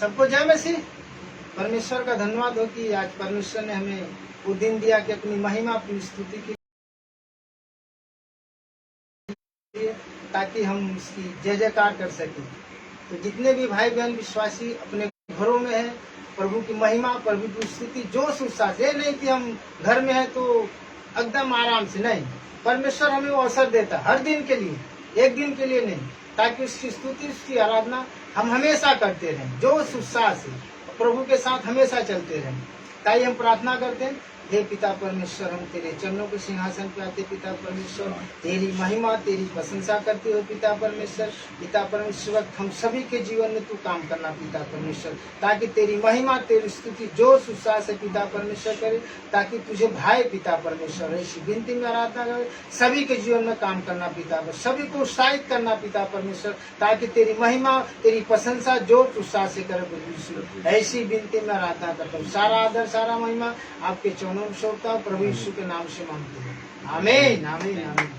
सबको जय मसीह। परमेश्वर का धन्यवाद हो कि आज परमेश्वर ने हमें वो दिन दिया कि अपनी महिमा अपनी स्तुति के लिए, ताकि हम उसकी जय जयकार कर सकें। तो जितने भी भाई बहन विश्वासी अपने घरों में है, प्रभु की महिमा प्रभु की स्तुति जोश उत्साह से, नहीं कि हम घर में है तो एकदम आराम से, नहीं। परमेश्वर हमें वो अवसर देता हर दिन के लिए, एक दिन के लिए नहीं, ताकि उसकी स्तुति उसकी आराधना हम हमेशा करते रहें जोश उत्साह से, प्रभु के साथ हमेशा चलते रहें। ताई हम प्रार्थना करते हैं, हे पिता परमेश्वर, हम तेरे चरणों के सिंहासन पे आते पिता परमेश्वर, तेरी महिमा तेरी प्रशंसा करते हो पिता परमेश्वर। पिता परमेश्वर, हम सभी के जीवन में तू काम करना पिता परमेश्वर, ताकि तेरी महिमा तेरी स्तुति जोश उत्साह से पिता परमेश्वर करे, ताकि तुझे भाई पिता परमेश्वर। ऐसी विनती में आराधना करे, सभी के जीवन में काम करना पिता परमेश्वर, सभी को उत्साहित करना पिता परमेश्वर, ताकि तेरी महिमा तेरी प्रशंसा जोश उत्साह से करे परमेश्वर। ऐसी विनती में आराधना करता हूँ। सारा आदर सारा महिमा आपके चरणों में सौंपता हूं, प्रभु यीशु के नाम से मांगते हैं, आमीन आमीन आमीन।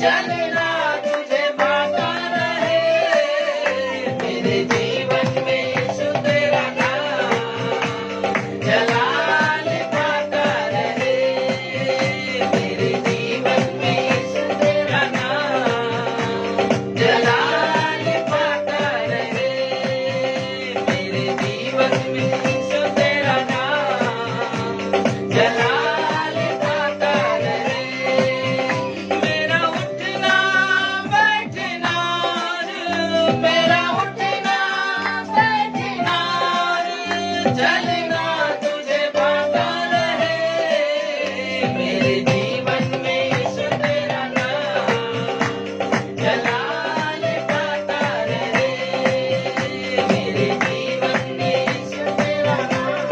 चलना तुझे पाता रहे, मेरे जीवन में यीशु तेरा नाम जलाल पाता रहे, मेरे जीवन में यीशु तेरा नाम जलाल पाता रहे, मेरे जीवन में यीशु तेरा नाम जलाल पाता रहे, मेरा उठना बैठना मेरा उठना बैठना चलना तुझे पाता रहे, मेरे जीवन में यीशु तेरा नाम जलाल पाता रहे, मेरे जीवन में यीशु तेरा नाम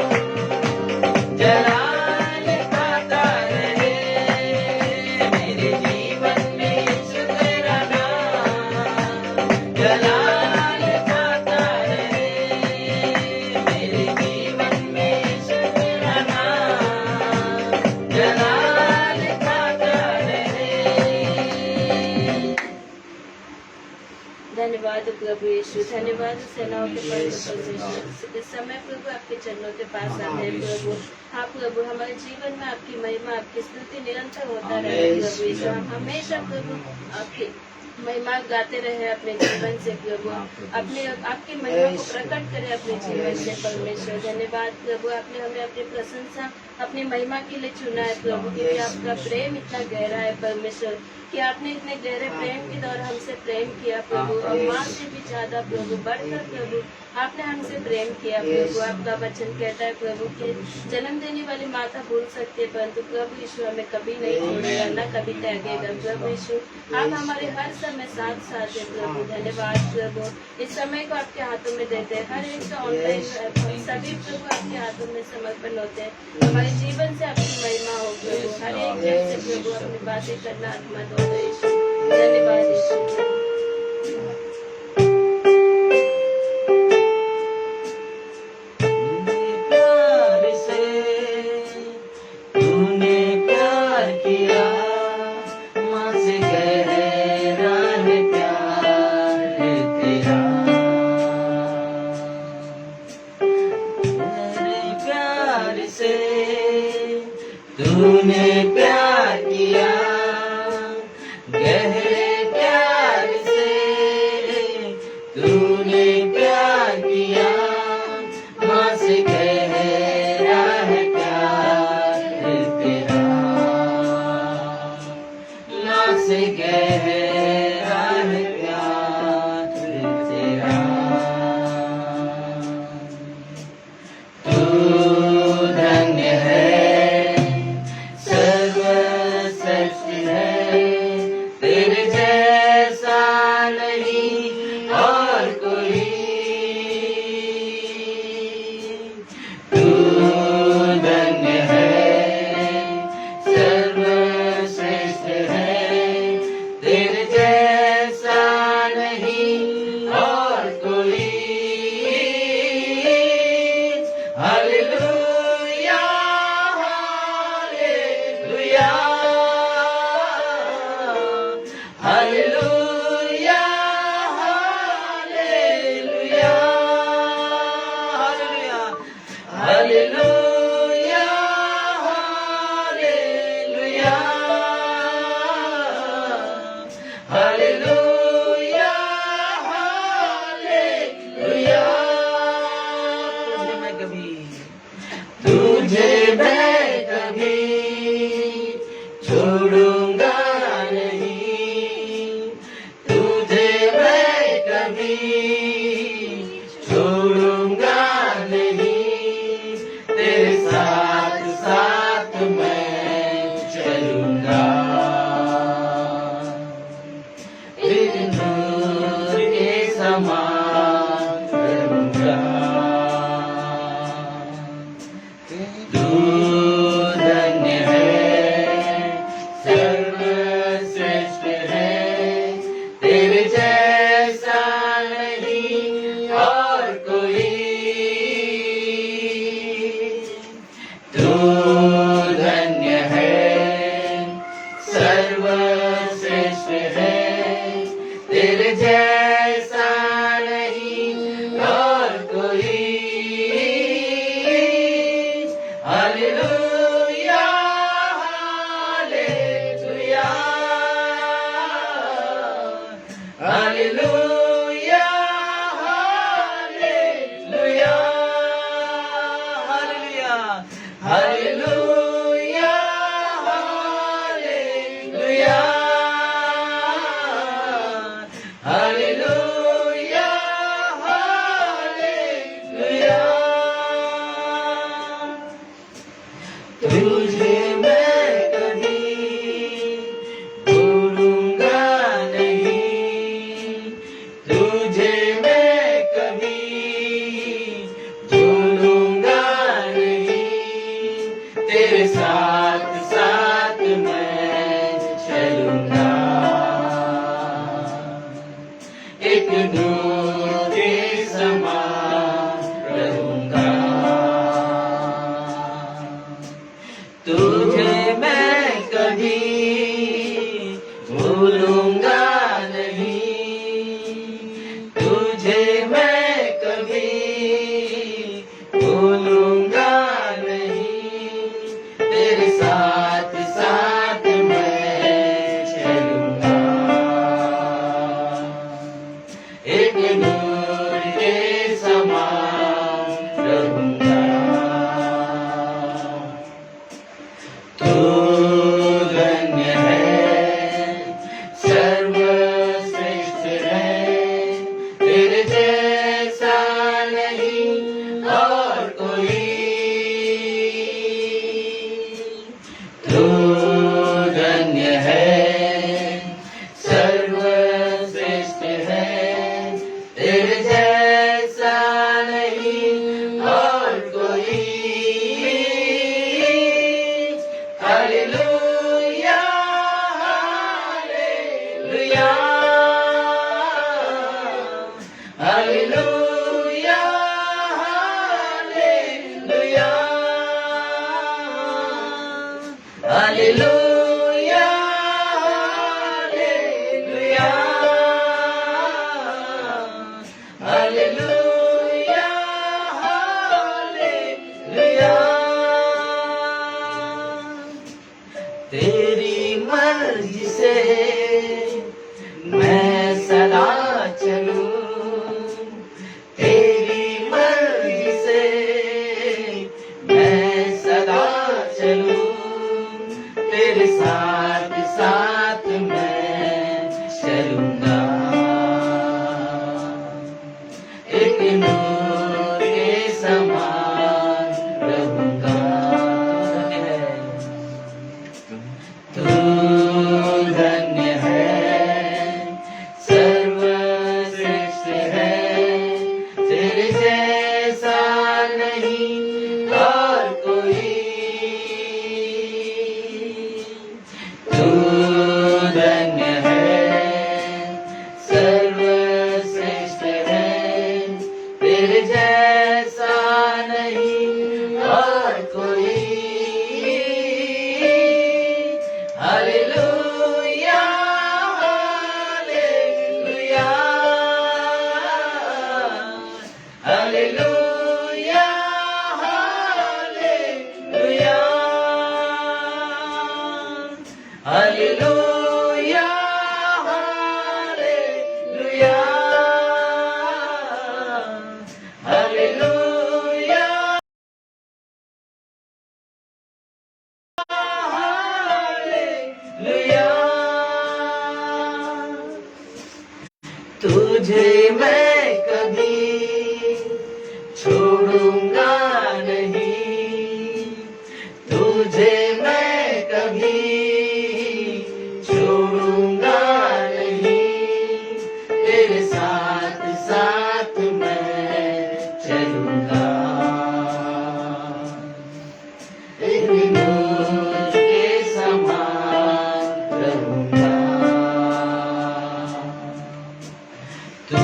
जलाल पाता रहे, मेरे जीवन में यीशु तेरा नाम जलाल पाता रहे, मेरे जीवन में यीशु तेरा नाम जलाल पाता रहे। धन्यवाद प्रभु यीशु, धन्यवाद सेनाओं के परमेश्वर यीशु। इस समय प्रभु आपके चरणों के पास आते हैं प्रभु। हाँ प्रभु, हमारे जीवन में आपकी महिमा, आपकी स्तुति निरंतर होता रहे प्रभु यीशु। हम हमेशा प्रभु आपकी महिमा गाते रहे अपने जीवन से प्रभु, अपने आपकी महिमा को प्रकट करें अपने जीवन से परमेश्वर। धन्यवाद प्रभु, आपने हमें अपनी प्रशंसा, अपनी महिमा के लिए चुना है प्रभु, क्योंकि आपका प्रेम इतना गहरा है परमेश्वर, कि आपने इतने गहरे प्रेम के द्वारा हमसे प्रेम किया प्रभु, और माँ से भी ज्यादा प्रभु, बढ़कर प्रभु आपने हमसे प्रेम किया प्रभु। आपका वचन कहता है प्रभु कि जन्म देने वाली माता भूल सकती है, परंतु प्रभु यीशु हमें कभी नहीं छोड़ेगा, न कभी त्यागेगा प्रभु यीशु। आप हमारे हर समय साथ साथ है प्रभु। धन्यवाद प्रभु, इस समय को आपके हाथों में देते हैं, हर एक ऑनलाइन सभी प्रभु आपके हाथों में समर्पण होते हैं। हमारे जीवन से आपकी महिमा हो प्रभु, हर एक जन से प्रभु अपनी बातें करना मत हो यीशु। धन्यवाद यीशु। प्यार से तूने प्यार किया, माँ से गहरा है प्यार तेरा, तेरे प्यार से तूने प्यार किया, गहरे प्यार से तूने प्यार किया, माँ से गहरा है प्यार तेरा, माँ से गहरा है प्यार तेरा। तू धन्य है, सर्वश्रेष्ठ है, तेरे जैसा नहीं और कोई। तू धन्य है, सर्वश्रेष्ठ है, तेरे जैसा नहीं और कोई। Hallelujah, hallelujah, hallelujah, hallelujah, hallelujah, hallelujah, hallelujah, hallelujah, hallelujah. तुझे मैं कभी छोड़ूंगा नहीं, तुझे मैं कभी छोड़ूंगा नहीं, तेरे साथ साथ मैं चलूंगा, तेरे नूर के समान करूंगा। तू धन्य है, सर्वश्रेष्ठ है, तेरे जैसा नहीं और कोई। तू धन्य है, सर्वश्रेष्ठ सर्वश्रेष्ठ है, तेरे जैसा नहीं और कोई। Hallelujah, hallelujah, hallelujah, hallelujah, hallelujah, hallelujah, hallelujah, hallelujah, hallelujah. तुझे मैं कभी भूलूंगा नहीं, तुझे मैं कभी भूलूंगा नहीं, तेरे साथ साथ मैं चलूंगा, एक नूर के समान रहूंगा। तुझे मैं कभी भूलूंगा नहीं, तुझे मैं कभी भूलूंगा नहीं, तेरे साथ साथ मैं चलूंगा, एक नूर के समान रहूंगा। तू धन्य है, सर्वश्रेष्ठ है, तेरे जैसा नहीं और कोई। तू धन्य है, सर्वश्रेष्ठ है, तेरे जैसा नहीं और कोई। Hallelujah, hallelujah, hallelujah, hallelujah, hallelujah, hallelujah, hallelujah, hallelujah. तेरी मर्जी से मैं सदा चलूं, तेरी मर्जी से मैं सदा चलूं, तेरे साथ साथ मैं चलूंगा, एक नूर के समान रहूंगा। तू धन्य है, सर्वश्रेष्ठ है, तेरे जैसा नहीं और कोई। तू धन्य है, सर्वश्रेष्ठ है, तेरे जैसा नहीं और कोई। Hallelujah, hallelujah, hallelujah, hallelujah, hallelujah, hallelujah, hallelujah. तुझे मैं कभी छोड़ूंगा नहीं, तुझे मैं कभी छोड़ूंगा नहीं, तेरे साथ साथ मैं चलूंगा, एक नूर के समान। रहूंगा। तू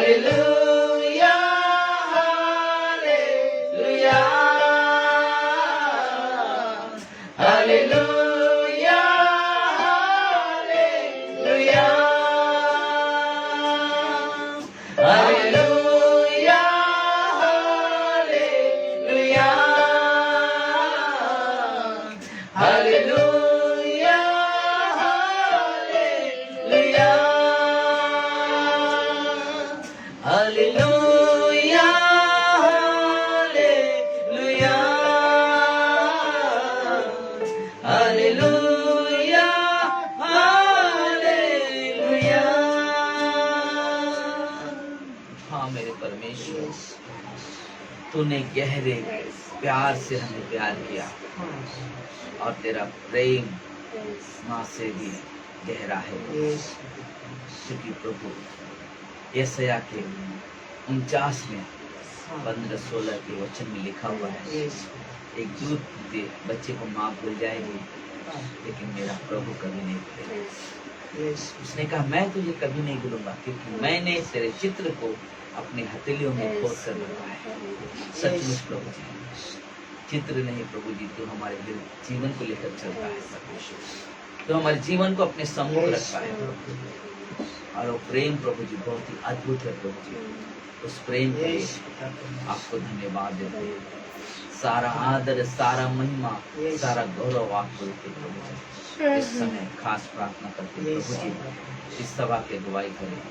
hallelujah hallelujah hallelujah hallelujah hallelujah hallelujah hallelujah hallelujah hallelujah hallelujah. हाँ मेरे परमेश्वर, तूने गहरे प्यार से हमें प्यार किया और तेरा प्रेम माँ से भी गहरा है। क्योंकि प्रभु यशाया के 49 में 15-16 के वचन में लिखा हुआ है, एक दूध दे बच्चे को माँ भूल जाएगी लेकिन मेरा प्रभु कभी नहीं भूलेगा। उसने कहा मैं तुझे कभी नहीं भूलूंगा क्योंकि मैंने तेरे चित्र को अपने हथेलियों में खोद कर रखा है। सचमुच प्रभु जी, चित्र नहीं प्रभु जी, तो हमारे जीवन को लेकर चलता है। तो हमारे जीवन को अपने सम्मुख रखा है और वो प्रेम प्रभु जी बहुत ही अद्भुत है प्रभु जी। उस प्रेम के लिए आपको धन्यवाद देते हैं। सारा आदर, सारा महिमा, सारा गौरव आपको देते प्रभु जी। इस समय खास प्रार्थना करते हैं प्रभु जी, इस सभा की अगुवाई करें,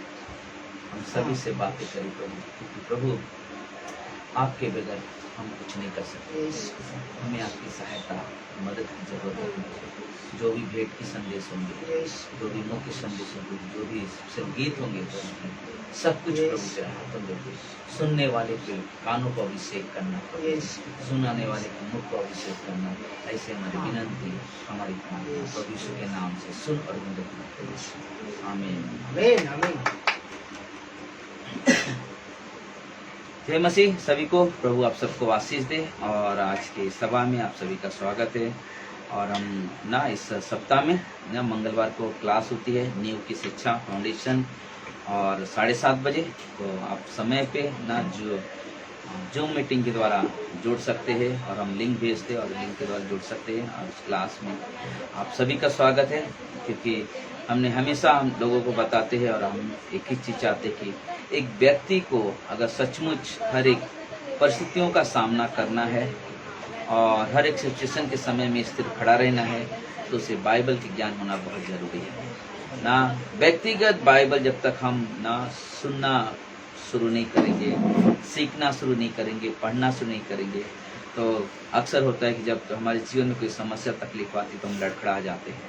हम सभी से बातें करें प्रभु, क्योंकि प्रभु आपके बगैर हम कुछ नहीं कर सकते। हमें आपकी सहायता, मदद की जरूरत है। जो भी भेंट की संदेश होंगे, जो भी मुख्य संदेश होंगे, जो भी संगीत होंगे प्रभु, सब कुछ प्रभु तेरे हाथों में। सुनने वाले के कानों को अभिषेक करना, सुनाने वाले के मुख को अभिषेक करना, ऐसे हमारी विनंती, हमारी प्रार्थना प्रभु यीशु के नाम से सुन और मदद करें। आमीन आमीन। जय मसीह सभी को, प्रभु आप सबको आशीष दे। और आज के सभा में आप सभी का स्वागत है। और हम ना इस सप्ताह में ना मंगलवार को क्लास होती है नींव की शिक्षा फाउंडेशन, और 7:30 बजे। तो आप समय पे ना जूम मीटिंग के द्वारा जुड़ सकते हैं और हम लिंक भेजते हैं और लिंक के द्वारा जुड़ सकते हैं। और उस क्लास में आप सभी का स्वागत है, क्योंकि हमने हमेशा हम लोगों को बताते हैं और हम एक ही चीज़ चाहते हैं कि एक व्यक्ति को अगर सचमुच हर एक परिस्थितियों का सामना करना है और हर एक सिचुएशन के समय में स्थिर खड़ा रहना है, तो उसे बाइबल की ज्ञान होना बहुत ज़रूरी है ना। व्यक्तिगत बाइबल जब तक हम ना सुनना शुरू नहीं करेंगे, सीखना शुरू नहीं करेंगे, पढ़ना शुरू नहीं करेंगे, तो अक्सर होता है कि जब हमारे जीवन में कोई समस्या तकलीफ आती है तो हम लड़खड़ा जाते हैं।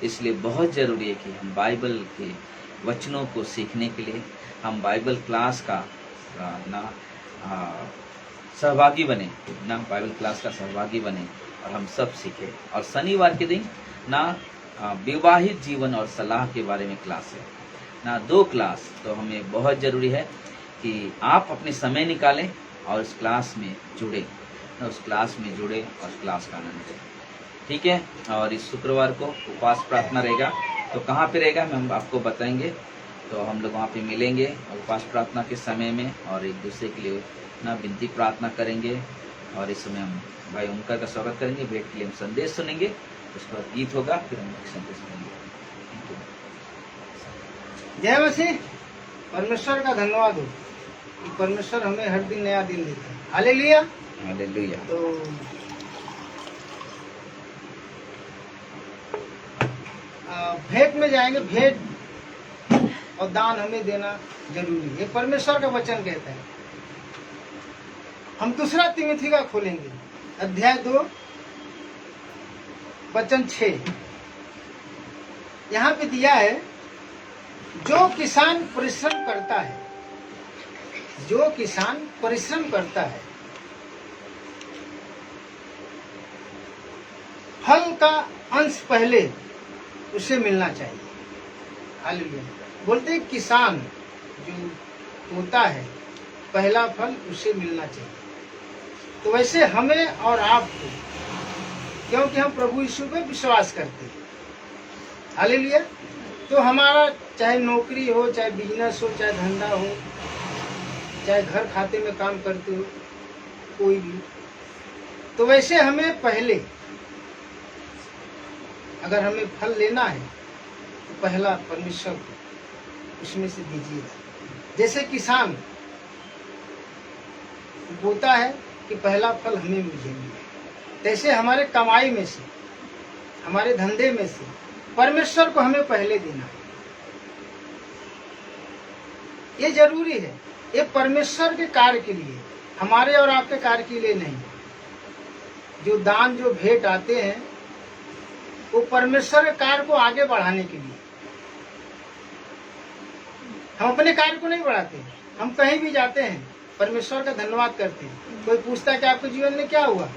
इसलिए बहुत ज़रूरी है कि हम बाइबल के वचनों को सीखने के लिए हम बाइबल क्लास का ना सहभागी बने, ना बाइबल क्लास का सहभागी बने और हम सब सीखें। और शनिवार के दिन ना विवाहित जीवन और सलाह के बारे में क्लास है ना, 2 क्लास। तो हमें बहुत ज़रूरी है कि आप अपने समय निकालें और उस क्लास में जुड़े, ना उस क्लास में जुड़े और क्लास का आनंद लें। ठीक है। और इस शुक्रवार को उपवास प्रार्थना रहेगा, तो कहाँ पे रहेगा हम आपको बताएंगे। तो हम लोग वहाँ पे मिलेंगे उपवास प्रार्थना के समय में और एक दूसरे के लिए ना विनती प्रार्थना करेंगे। और इस समय हम भाई ओमकार का स्वागत करेंगे, भेंट के लिए हम संदेश सुनेंगे, उसके बाद गीत होगा, फिर हम संदेश सुनेंगे। जय मसीह। परमेश्वर का धन्यवाद हो कि परमेश्वर हमें हर दिन नया दिन देता है। Hallelujah hallelujah. तो भेंट में जाएंगे, भेंट और दान हमें देना जरूरी है, परमेश्वर का वचन कहता है। हम 2 तीमुथी का खोलेंगे, अध्याय 2 वचन 6। यहाँ पे दिया है, जो किसान परिश्रम करता है, जो किसान परिश्रम करता है, फल का अंश पहले उसे मिलना चाहिए। हालेलुया। बोलते हैं किसान जो होता है पहला फल उसे मिलना चाहिए। तो वैसे हमें और आपको, क्योंकि हम प्रभु यीशु पे विश्वास करते हैं। हालेलुया। तो हमारा चाहे नौकरी हो, चाहे बिजनेस हो, चाहे धंधा हो, चाहे घर खाते में काम करते हो कोई भी, तो वैसे हमें पहले अगर हमें फल लेना है तो पहला परमेश्वर को उसमें से दीजिएगा। जैसे किसान बोता है कि पहला फल हमें मिलेगा, तैसे हमारे कमाई में से, हमारे धंधे में से परमेश्वर को हमें पहले देना है। ये जरूरी है, ये परमेश्वर के कार्य के लिए, हमारे और आपके कार्य के लिए नहीं। जो दान जो भेंट आते हैं वो परमेश्वर के कार्य को आगे बढ़ाने के लिए। हम अपने कार्य को नहीं बढ़ाते। हम कहीं भी जाते हैं परमेश्वर का धन्यवाद करते हैं। कोई पूछता है कि आपके जीवन में क्या हुआ,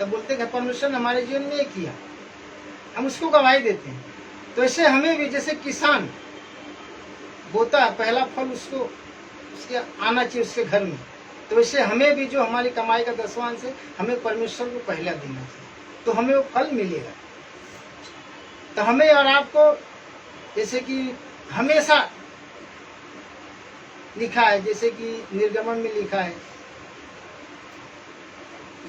तब बोलते हैं परमेश्वर ने हमारे जीवन में ये किया, हम उसको गवाही देते हैं। तो ऐसे हमें भी, जैसे किसान बोता है पहला फल उसको उसके आना चाहिए उसके घर में, तो वैसे हमें भी जो हमारी कमाई का दसवांश है हमें परमेश्वर को पहला देना चाहिए, तो हमें वो फल मिलेगा। तो हमें और आपको जैसे कि हमेशा लिखा है, जैसे कि निर्गमन में लिखा है,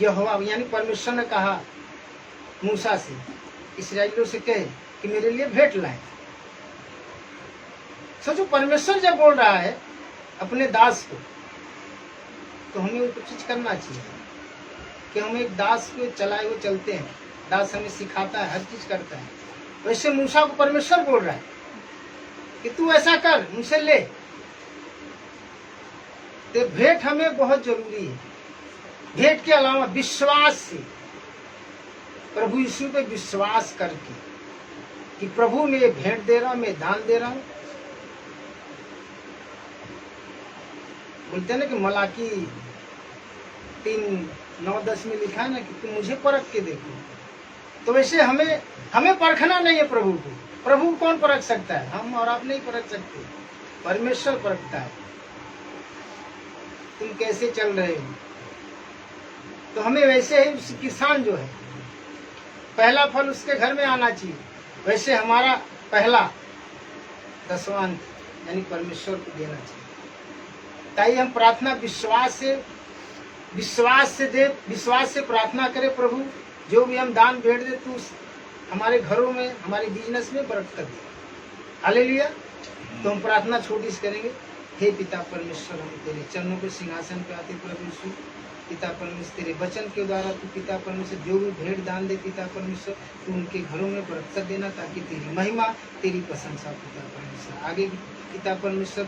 यहोवा यानी परमेश्वर ने कहा मूसा से, इस्राएलियों से कहे कि मेरे लिए भेंट लाए। सोचो परमेश्वर जब बोल रहा है अपने दास को, तो हमें वो चीज करना चाहिए कि हम एक दास को चलाए हुए चलते हैं। दास हमें सिखाता है, हर चीज करता है। वैसे मूसा को परमेश्वर बोल रहा है कि तू ऐसा कर, मुझसे ले। तो भेंट हमें बहुत जरूरी है। भेंट के अलावा विश्वास से, प्रभु यीशु पे विश्वास करके कि प्रभु मैं भेंट दे रहा हूं, मैं दान दे रहा हूं। बोलते हैं ना कि मलाकी 3:9-10 में लिखा है ना कि तुम मुझे परख के देखो। तो वैसे हमें परखना नहीं है प्रभु को। प्रभु को कौन परख सकता है? हम और आप नहीं परख सकते, परमेश्वर परखता है तुम कैसे चल रहे हो। तो हमें वैसे ही किसान जो है पहला फल उसके घर में आना चाहिए, वैसे हमारा पहला दसवांश यानी परमेश्वर को देना चाहिए। ताकि हम प्रार्थना विश्वास से प्रार्थना करें, प्रभु जो भी हम दान भेंट दे तू हमारे घरों में, हमारे बिजनेस में बरकत दे। हालेलुया। तो हम प्रार्थना छोटी सी करेंगे। हे पिता परमेश्वर, हम तेरे चरणों के सिंहासन पे आते प्रभु यीशु। पिता परमेश्वर तेरे वचन के द्वारा तू पिता परमेश्वर जो भी भेंट दान दे पिता परमेश्वर, तू उनके घरों में बरकत देना, ताकि तेरी महिमा तेरी प्रशंसा पिता परमेश्वर। आगे पिता परमेश्वर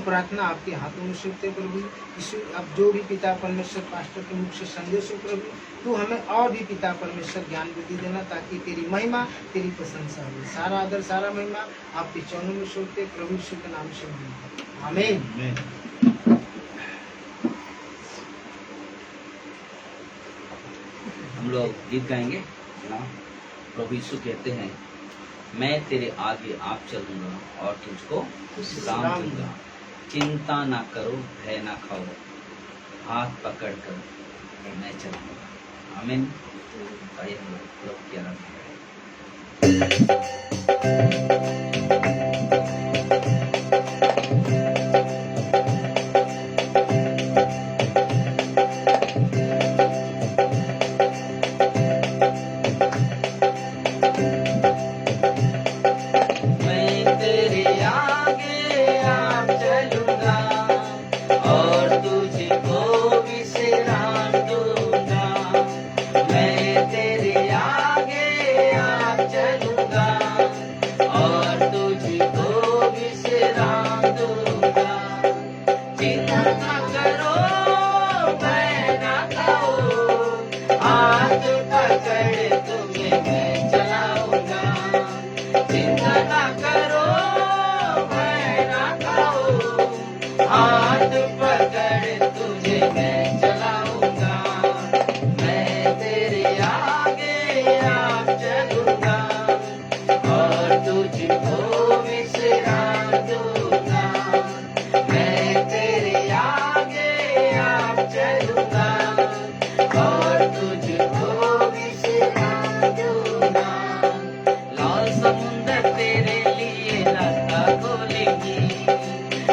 प्रार्थना आपके हाथों में सौंपते प्रभु यीशु। अब जो भी पिता परमेश्वर पास्टर के मुख से संदेश हो प्रभु, तू हमें और भी पिता परमेश्वर ज्ञान बुद्धि देना, ताकि तेरी महिमा तेरी प्रशंसा हो। सारा आदर सारा महिमा आपके चरणों में सौंपते प्रभु यीशु के नाम से आमीन। हम लोग गीत गाएंगे ना। प्रभु यीशु कहते हैं, मैं तेरे आगे आप चलूंगा और तुझको सलाम दूंगा। चिंता ना करो, भय ना खाओ, हाथ पकड़ कर मैं चलूंगा। आमीन। आइए हम लोग क्या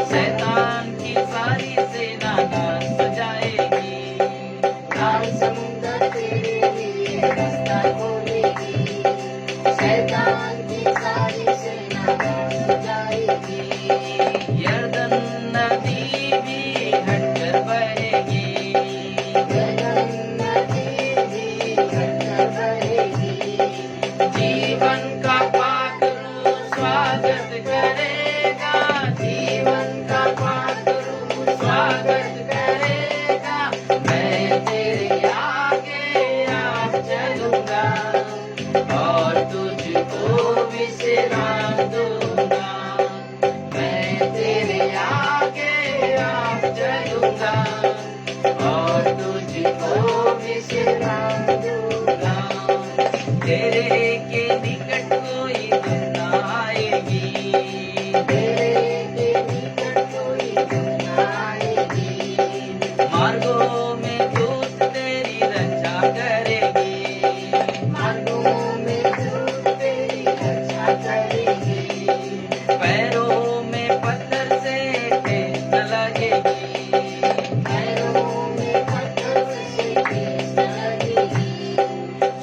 शैतान की सारी से तेरे के निकट कोई दुख ना आएगी, तेरे के निकट कोई दुख ना आएगी। मार्गों में दूत तेरी रक्षा करेगी, मार्गों में दूत तेरी रक्षा करेगी। पैरों में पत्थर से ठेस न लगेगी, पैरों में पत्थर से ठेस न लगेगी।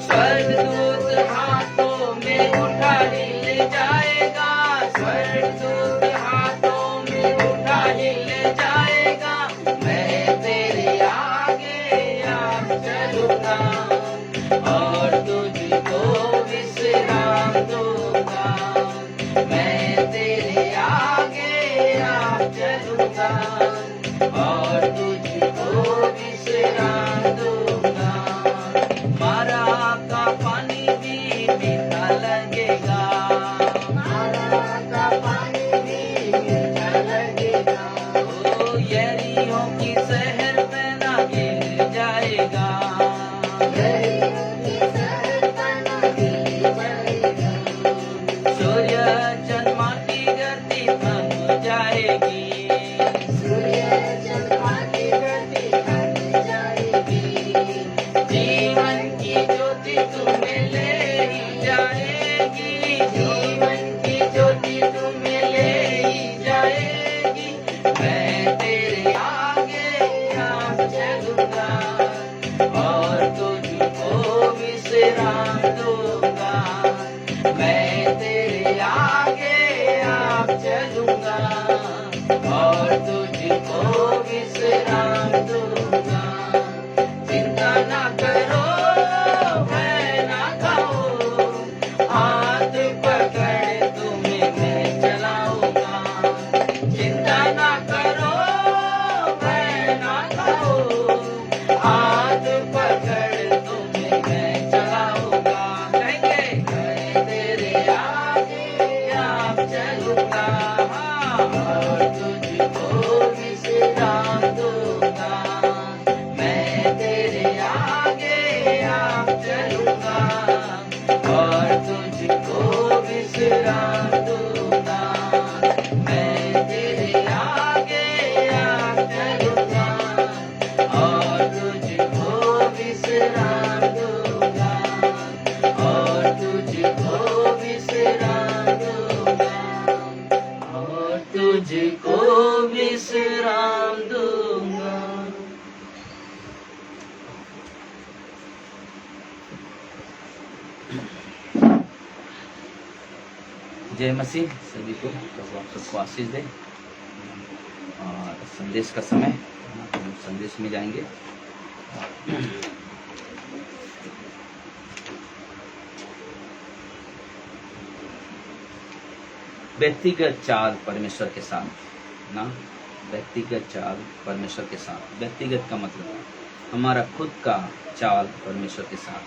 स्वर्गदूत हाथों में उठा हिल जाएगा, स्वर्गदूत हाथों में उठा हिल जाएगा। मैं तेरे आगे आप चलूंगा और तुझको विश्राम दूंगा। मैं तेरे आगे आप चलूंगा और तुझको विश्राम दूंगा। मारा का पानी भी मीठा लगेगा, मारा का पानी भी मीठा लगेगा। ओ यरीहो की शहर पे ना गिर जाएगा, यरीहो की शहर पर न गिर जाएगा। सूर्य चंद्रमा की गति थम जाएगी, सूर्य चंद्रमा की गति थम जाएगी। जीवन की ज्योति तुम्हें ले ही जाएगी, जीवन की ज्योति तुम्हें ले ही जाएगी। मैं तेरे आगे आप चलूंगा और तुझको विश्राम दूंगा। मैं तेरे आगे आप चलूंगा और तुझको विश्राम दूंगा। चिंता ना करो, भय ना खाओ, हाथ पकड़ तुम्हें मैं चलाऊंगा। चिंता ना करो, भय ना खाओ, हाथ पकड़ तुम्हें मैं चलाऊंगा। कहेंगे मैं तेरे आगे आप चलूंगा और तुझको विश्राम दूंगा। मैं तेरे आगे आप चलूंगा और तुझको विश्राम दूंगा। मैं तेरे आगे आप चलूंगा और तुझको विश्राम दूंगा और तुझको विश्राम दूंगा और तुझको विश्राम दूंगा। जय मसीह सभी को, प्रभु आप सबको आशीष दे। और संदेश का समय, हम संदेश में जाएंगे। व्यक्तिगत चाल परमेश्वर के साथ ना, व्यक्तिगत चाल परमेश्वर के साथ। व्यक्तिगत का मतलब है हमारा खुद का चाल परमेश्वर के साथ,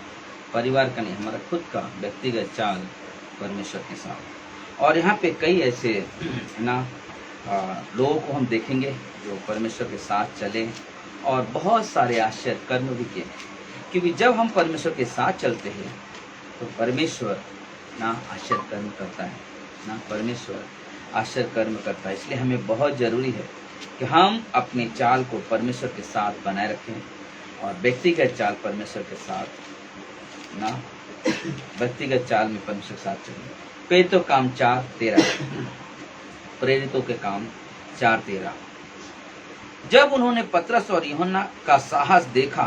परिवार का नहीं, हमारा खुद का व्यक्तिगत चाल परमेश्वर के साथ। और यहाँ पे कई ऐसे ना लोगों को हम देखेंगे जो परमेश्वर के साथ चले और बहुत सारे आश्चर्य कर्म भी किए। क्योंकि जब हम परमेश्वर के साथ चलते हैं तो परमेश्वर ना आश्चर्य कर्म करता है, ना परमेश्वर आश्चर्य कर्म करता है। इसलिए हमें बहुत ज़रूरी है कि हम अपनी चाल को परमेश्वर के साथ बनाए रखें और व्यक्तिगत चाल परमेश्वर के साथ ना, व्यक्तिगत चाल में परमेश्वर के साथ चलें। प्रेरितों काम 4:13, प्रेरितों के काम 4:13। जब उन्होंने पतरस और यूहन्ना का साहस देखा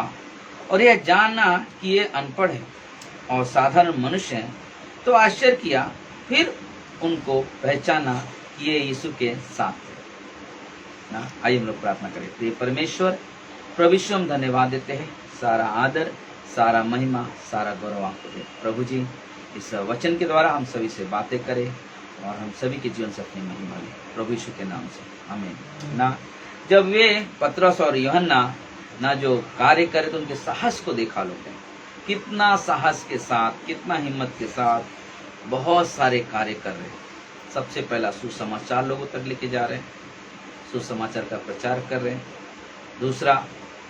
और यह जाना कि ये अनपढ़ है और साधारण मनुष्य हैं तो आश्चर्य किया। फिर उनको पहचाना कि ये यीशु के साथ थे ना। आइए हम लोग प्रार्थना करें। प्रिय परमेश्वर, प्रभु यीशु हम धन्यवाद देते हैं। सारा आदर, सारा महिमा, सारा गौरव आपको दे। प्रभु जी, इस वचन के द्वारा हम सभी से बातें करें और हम सभी के जीवन से अपनी महिमा लें, प्रभु यीशु के नाम से, आमीन ना। जब वे पतरस और यूहन्ना ना जो कार्य करे तो उनके साहस को देखा लोग, कितना साहस के साथ, कितना हिम्मत के साथ बहुत सारे कार्य कर रहे हैं। सबसे पहला सुसमाचार लोगों तक लेके जा रहे हैं, सुसमाचार का प्रचार कर रहे हैं। दूसरा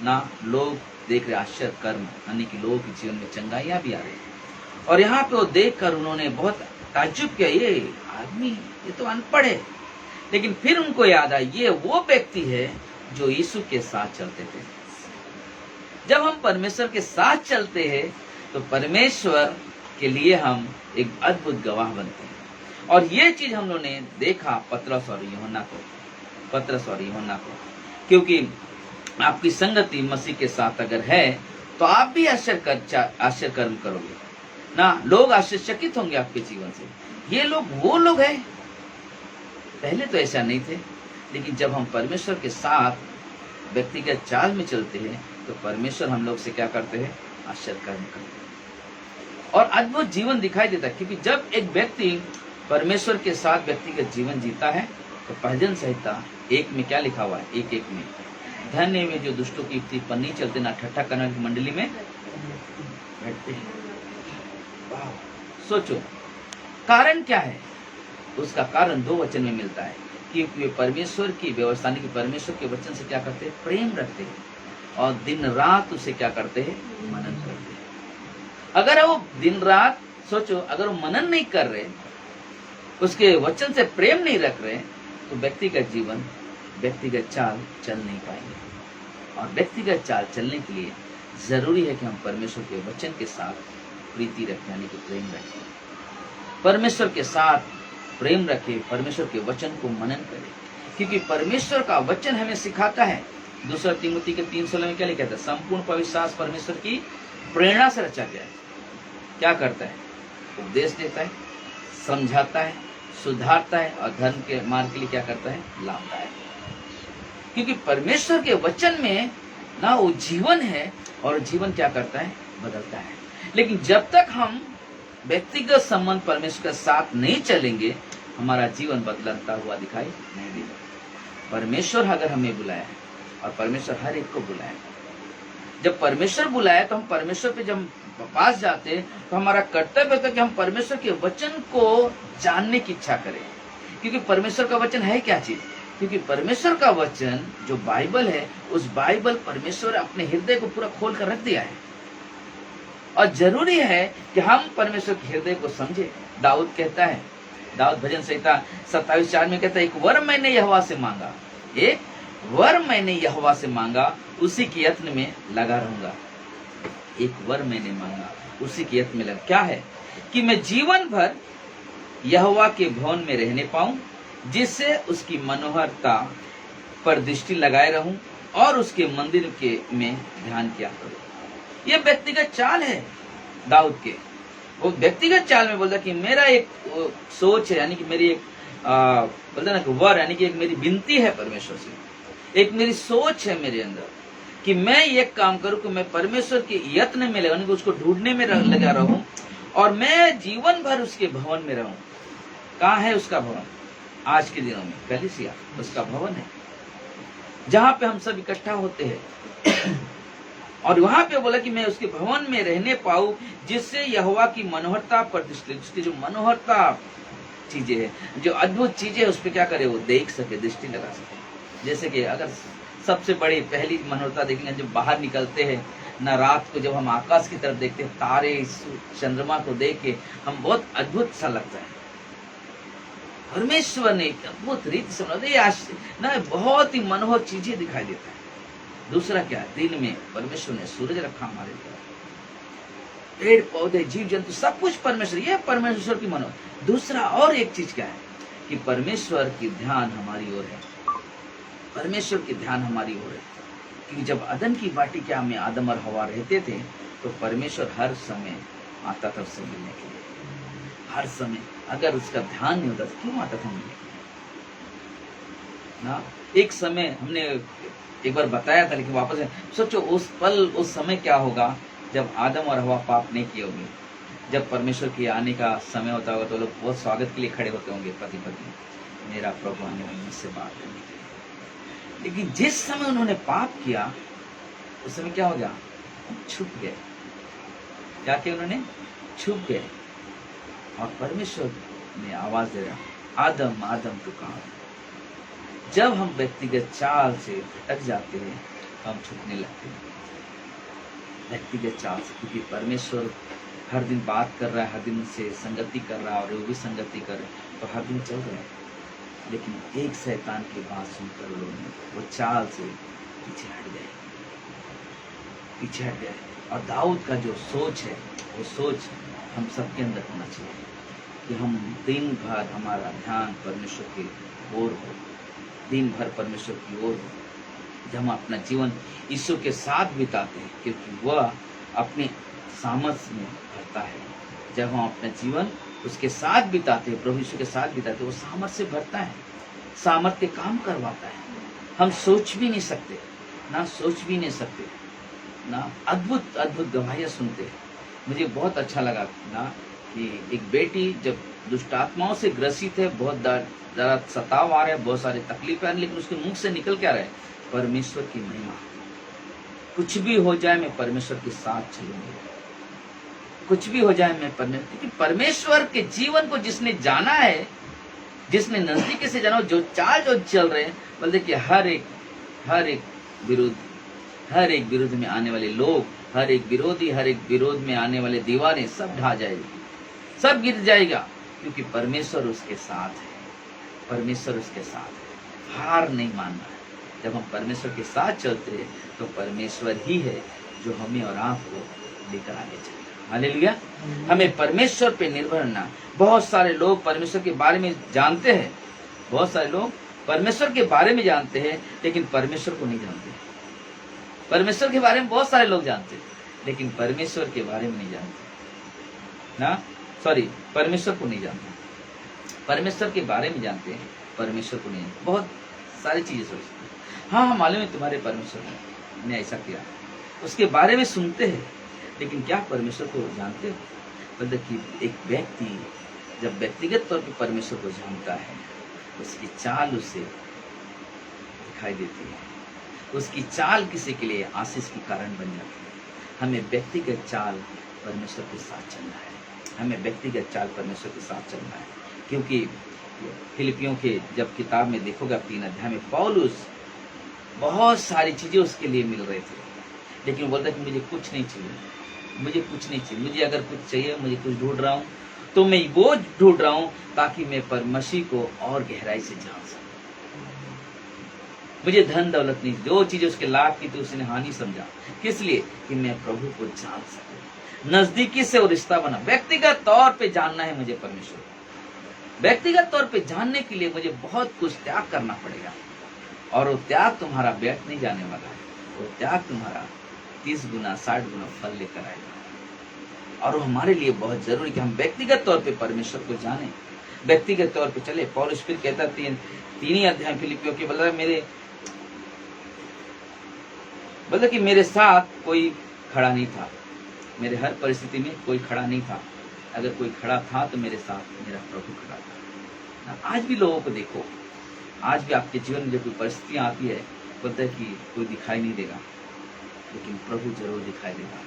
ना, लोग देख रहे आश्चर्य कर्म, यानी कि लोगों के जीवन में चंगाइयाँ भी आ रही हैं। और यहाँ पे वो देखकर उन्होंने बहुत ताज्जुब किया, ये आदमी ये तो अनपढ़ है। लेकिन फिर उनको याद आया ये वो व्यक्ति है जो यीशु के साथ चलते थे। जब हम परमेश्वर के साथ चलते हैं तो परमेश्वर के लिए हम एक अद्भुत गवाह बनते हैं। और ये चीज हम लोगों ने देखा पतरस और यूहन्ना को, क्योंकि आपकी संगति मसीह के साथ अगर है तो आप भी आश्चर्य कर्म करोगे ना, लोग आश्चर्यचकित होंगे आपके जीवन से। ये लोग वो लोग हैं, पहले तो ऐसा नहीं थे, लेकिन जब हम परमेश्वर के साथ व्यक्तिगत चाल में चलते हैं तो परमेश्वर हम लोग से क्या करते हैं, आश्चर्य कर्म करते हैं और अद्भुत जीवन दिखाई देता है। क्योंकि जब एक व्यक्ति परमेश्वर के साथ व्यक्तिगत जीवन जीता है तो भजन संहिता 1 में क्या लिखा हुआ है, 1:1 में, धन्य में जो दुष्टों की युक्ति पर नहीं चलते ना ठट्ठा करने की मंडली में बैठते हैं। सोचो कारण क्या है, उसका कारण 2 वचन में मिलता है कि वे परमेश्वर की व्यवस्था की परमेश्वर के वचन से क्या करते हैं, प्रेम रखते हैं और दिन रात उसे क्या करते हैं, मनन करते हैं। अगर वो दिन रात सोचो, अगर वो मनन नहीं कर रहे, उसके वचन से प्रेम नहीं रख रहे, तो व्यक्तिगत जीवन, व्यक्तिगत चाल चल नहीं पाएंगे। और व्यक्तिगत चाल चलने के लिए जरूरी है कि हम परमेश्वर के वचन के साथ प्रीति रखें, यानी कि प्रेम रखें, परमेश्वर के साथ प्रेम रखें, परमेश्वर के वचन को मनन करें। क्योंकि परमेश्वर का वचन हमें सिखाता है। 2 तीमुथी के 3:16 में क्या लिखा था, संपूर्ण पवित्र शास्त्र परमेश्वर की प्रेरणा से रचा गया है। क्या करता है, उपदेश देता है, समझाता है, सुधारता है और धर्म के मार्ग के लिए क्या करता है, लाता है। क्योंकि परमेश्वर के वचन में ना वो जीवन है और जीवन क्या करता है, बदलता है। लेकिन जब तक हम व्यक्तिगत संबंध परमेश्वर के साथ नहीं चलेंगे, हमारा जीवन बदलता हुआ दिखाई नहीं देगा। परमेश्वर अगर हमें बुलाया है और परमेश्वर हर एक को बुलाया, जब परमेश्वर बुलाया तो हम परमेश्वर पे जब पास जाते तो हमारा कर्तव्य होता है कि हम परमेश्वर के वचन को जानने की इच्छा करें। क्योंकि परमेश्वर का वचन है क्या चीज, क्योंकि परमेश्वर का वचन जो बाइबल है, उस बाइबल परमेश्वर अपने हृदय को पूरा खोल कर रख दिया है और जरूरी है कि हम परमेश्वर के हृदय को समझे। दाऊद कहता है, दाऊद भजन संहिता 27:4 में कहता है, एक वर मैंने यहोवा से मांगा, एक वर मैंने यहोवा से मांगा, उसी के यत्न में लगा रहूंगा। एक वर मैंने मांगा, उसी के यत्न में लगा। क्या है कि मैं जीवन भर यहोवा के भवन में रहने पाऊं, जिससे उसकी मनोहरता पर दृष्टि लगाए रहूं और उसके मंदिर के में ध्यान किया करूं। ये व्यक्तिगत चाल है दाऊद के। वो व्यक्तिगत चाल में बोलता कि मेरा एक सोच है, यानी कि मेरी एक बोलता ना वर, यानी कि एक मेरी विनती है परमेश्वर से, एक मेरी सोच है मेरे अंदर कि मैं ये काम करूं कि मैं परमेश्वर के यत्न में लगा, उसको ढूंढने में लगा रहूं और मैं जीवन भर उसके भवन में रहूं। कहाँ है उसका भवन? आज के दिनों में कलीसिया उसका भवन है, जहां पे हम सब इकट्ठा होते हैं। और वहां पे बोला कि मैं उसके भवन में रहने पाऊं, जिससे यहोवा की मनोहरता पर दृष्टि, उसकी जो मनोहरता चीजें है, जो अद्भुत चीजें है, उस पर क्या करे, वो देख सके, दृष्टि लगा सके। जैसे कि अगर सबसे बड़ी पहली मनोहरता देखेंगे, जब बाहर निकलते हैं ना, रात को जब हम आकाश की तरफ देखते हैं, तारे चंद्रमा को देख के हम बहुत अद्भुत सा लगता है। परमेश्वर ने एक अद्भुत रीति से ना बहुत ही मनोहर चीजें दिखाई देता है। दूसरा क्या, दिन में परमेश्वर ने सूरज रखा हमारे लिए, पेड़ पौधे जीव जंतु सब कुछ परमेश्वर, ये परमेश्वर की मनोहर। दूसरा और एक चीज क्या है कि परमेश्वर की ध्यान हमारी ओर है, परमेश्वर की ध्यान हमारी ओर है। क्योंकि जब अदन की वाटिका में आदम और हवा रहते थे तो परमेश्वर हर समय आता था उससे मिलने के लिए, हर समय। अगर उसका ध्यान नहीं होता तो क्यों आता था मिलने ना? एक समय हमने एक बार बताया था, लेकिन वापस सोचो उस पल, उस समय क्या होगा जब आदम और हवा पाप नहीं किए होंगे। जब परमेश्वर के आने का समय होता होगा तो लोग बहुत स्वागत के लिए खड़े होते होंगे, पति पत्नी, मेरा प्रभु आने वाला मुझसे बात करने के लिए। लेकिन जिस समय उन्होंने पाप किया उस समय क्या हो गया, छुप गए। क्या किया उन्होंने? छुप गए। और परमेश्वर ने आवाज दे रहा, आदम आदम तू कहाँ है? जब हम व्यक्तिगत चाल से भटक जाते हैं तो हम छुपने लगते हैं। व्यक्तिगत चाल से, क्योंकि परमेश्वर हर दिन बात कर रहा है, हर दिन उनसे संगति कर रहा है और वो भी संगति कर रहे हैं, तो हर दिन चल रहे हैं। लेकिन एक शैतान की बात सुनकर लोग वो चाल से पीछे हट गए, पीछे हट गए। और दाऊद का जो सोच है, वो सोच हम सबके अंदर होना चाहिए कि हम दिन भर हमारा ध्यान परमेश्वर की ओर हो, दिन भर परमेश्वर की ओर हो। जब हम अपना जीवन ईश्वर के साथ बिताते हैं, क्योंकि वह अपने सामर्थ्य में भरता है। जब हम अपना जीवन उसके साथ बिताते हैं, प्रभु यीशु के साथ बिताते हैं, वो सामर्थ्य से भरता है, सामर्थ्य के काम करवाता है। हम सोच भी नहीं सकते, ना सोच भी नहीं सकते, ना अद्भुत अद्भुत गवाहियाँ सुनते हैं। मुझे बहुत अच्छा लगा ना कि एक बेटी जब दुष्ट आत्माओं से ग्रसित है, बहुत ज़्यादा सताव आ रहा है, बहुत सारी तकलीफें आ रही, लेकिन उसके मुख से निकल क्या रहा है? परमेश्वर की महिमा। कुछ भी हो जाए मैं परमेश्वर के साथ चलूंगी, कुछ भी हो जाए मैं परमेश्वर, क्योंकि परमेश्वर के जीवन को जिसने जाना है, जिसने नजदीकी से जाना, जो चाल जो चल रहे हैं, बोलते कि हर एक विरुद्ध में आने वाले लोग, हर एक विरोधी, हर एक विरोध में आने वाले दीवारें सब ढा जाएगी, सब गिर जाएगा, क्योंकि परमेश्वर उसके साथ है, परमेश्वर उसके साथ है। हार नहीं मानना है। जब हम परमेश्वर के साथ चलते हैं तो परमेश्वर ही है जो हमें और आपको लेकर आगे चलेगा। हालेलुया। हमें परमेश्वर पे निर्भर रहना। बहुत सारे लोग परमेश्वर के बारे में जानते हैं, बहुत सारे लोग परमेश्वर के बारे में जानते हैं, लेकिन परमेश्वर को नहीं जानते। परमेश्वर के बारे में बहुत सारे लोग जानते हैं, लेकिन परमेश्वर के बारे में नहीं जानते ना, सॉरी, परमेश्वर को नहीं जानते। परमेश्वर के बारे में जानते हैं, परमेश्वर को नहीं जानते। बहुत सारी चीजें सोचते हैं, हाँ मालूम है तुम्हारे परमेश्वर ने ऐसा किया, उसके बारे में सुनते हैं, लेकिन क्या परमेश्वर को जानते हो? मतलब कि एक व्यक्ति जब व्यक्तिगत तौर पर परमेश्वर को जानता है, उसकी चाल उसे दिखाई देती है, उसकी चाल किसी के लिए आशीष की कारण बन जाती है। हमें व्यक्तिगत चाल परमेश्वर के साथ चलना है, हमें व्यक्तिगत चाल परमेश्वर के साथ चलना है। क्योंकि फिलिपियों के जब किताब में देखोगे 3 अध्याय में, पौलुस बहुत सारी चीजें उसके लिए मिल रही थी, लेकिन वो बोलता कि मुझे कुछ नहीं चाहिए, मुझे कुछ नहीं चाहिए, मुझे अगर कुछ चाहिए, मुझे कुछ ढूंढ रहा हूँ तो मैं वो ढूंढ रहा हूँ ताकि मैं परमसीह को और गहराई से जान सकूं। मुझे धन दौलत नहीं, जो चीज उसके लाभ की थी उसने हानि समझा, किस लिए? कि मैं प्रभु को जान सकूं, नजदीकी से वो रिश्ता बना। व्यक्तिगत तौर पे जानना है मुझे परमेश्वर, व्यक्तिगत तौर पे जानने के लिए मुझे बहुत कुछ त्याग करना पड़ेगा, और वो त्याग तुम्हारा व्यर्थ नहीं जाने वाला है, वो त्याग तुम्हारा 30 गुना 60 गुना फल लेकर आएगा। और वो हमारे लिए बहुत जरूरी कि हम व्यक्तिगत तौर पे परमेश्वर को जाने, व्यक्तिगत तौर पे चले। पौलुस फिर कहता 3 ही अध्याय फिलिपियों के, बोला कि मेरे साथ कोई खड़ा नहीं था, मेरे हर परिस्थिति में कोई खड़ा नहीं था, अगर कोई खड़ा था तो मेरे साथ मेरा प्रभु खड़ा था। आज भी लोगों को देखो, आज भी आपके जीवन में जब कोई परिस्थितियां आती है, बोलता है कि कोई दिखाई नहीं देगा, लेकिन प्रभु जरूर दिखाई देगा,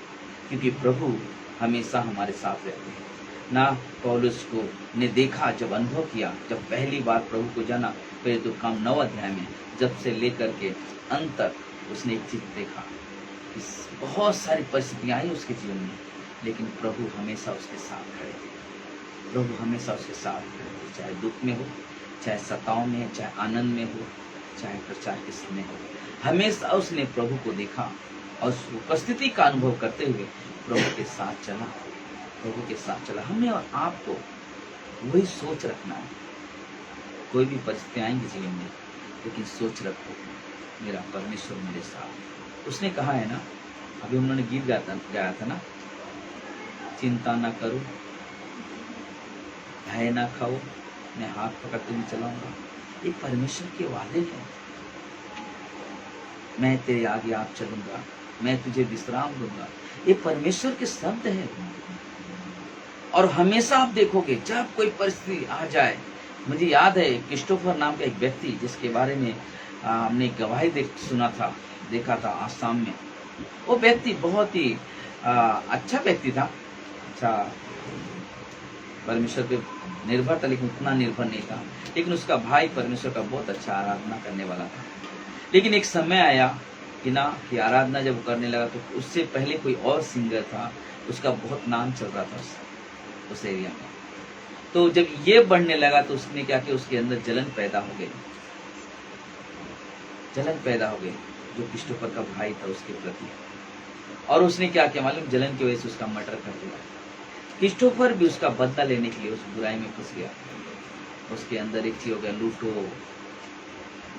क्योंकि प्रभु हमेशा हमारे साथ रहते हैं ना। पौलुस को ने देखा, जब अनुभव किया, जब पहली बार प्रभु को जाना, पहले तो काम 9 अध्याय में, जब से लेकर के अंत तक उसने एक चीज देखा, बहुत सारी परिस्थितियां आई उसके जीवन में, लेकिन प्रभु हमेशा उसके साथ खड़े थे। प्रभु हमेशा उसके साथ खड़े थे, चाहे दुख में हो, चाहे सताओं में, चाहे आनंद में हो, चाहे प्रचार के समय हो, हमेशा उसने प्रभु को देखा और उस उपस्थिति का अनुभव करते हुए प्रभु के साथ चला, प्रभु के साथ चला। हमें और आपको वही सोच रखना है। कोई भी परिस्थिति आएंगी जीवन में, लेकिन सोच रखो मेरा परमेश्वर मेरे साथ। उसने कहा है ना, अभी उन्होंने गीत गाया था ना, चिंता ना करो, भय ना खाओ, मैं हाथ पकड़ते हुए चलाऊंगा। ये परमेश्वर के वादे हैं, मैं तेरे आगे आप चलूंगा, मैं तुझे विश्राम दूंगा। ये परमेश्वर के शब्द है। और हमेशा आप देखोगे जब कोई परिस्थिति आ जाए, मुझे याद है क्रिस्टोफर नाम का एक व्यक्ति जिसके बारे में हमने गवाही देखा था आसाम में। वो व्यक्ति बहुत ही अच्छा व्यक्ति था, अच्छा परमेश्वर पे निर्भर था, लेकिन उतना निर्भर नहीं था। लेकिन उसका भाई परमेश्वर का बहुत अच्छा आराधना करने वाला था। लेकिन एक समय आया कि आराधना जब वो करने लगा तो उससे पहले कोई और सिंगर था, उसका बहुत नाम चल रहा था उस एरिया में। तो जब ये बढ़ने लगा तो उसने क्या किया, उसके अंदर जलन पैदा हो गई, जो क्रिस्टोफर का भाई था उसके प्रति। और उसने क्या किया मालूम, जलन की वजह से उसका मर्डर कर दिया। क्रिस्टोफर भी उसका बदला लेने के लिए उस बुराई में फंस गया। उसके अंदर एक चीज हो गया, लूटो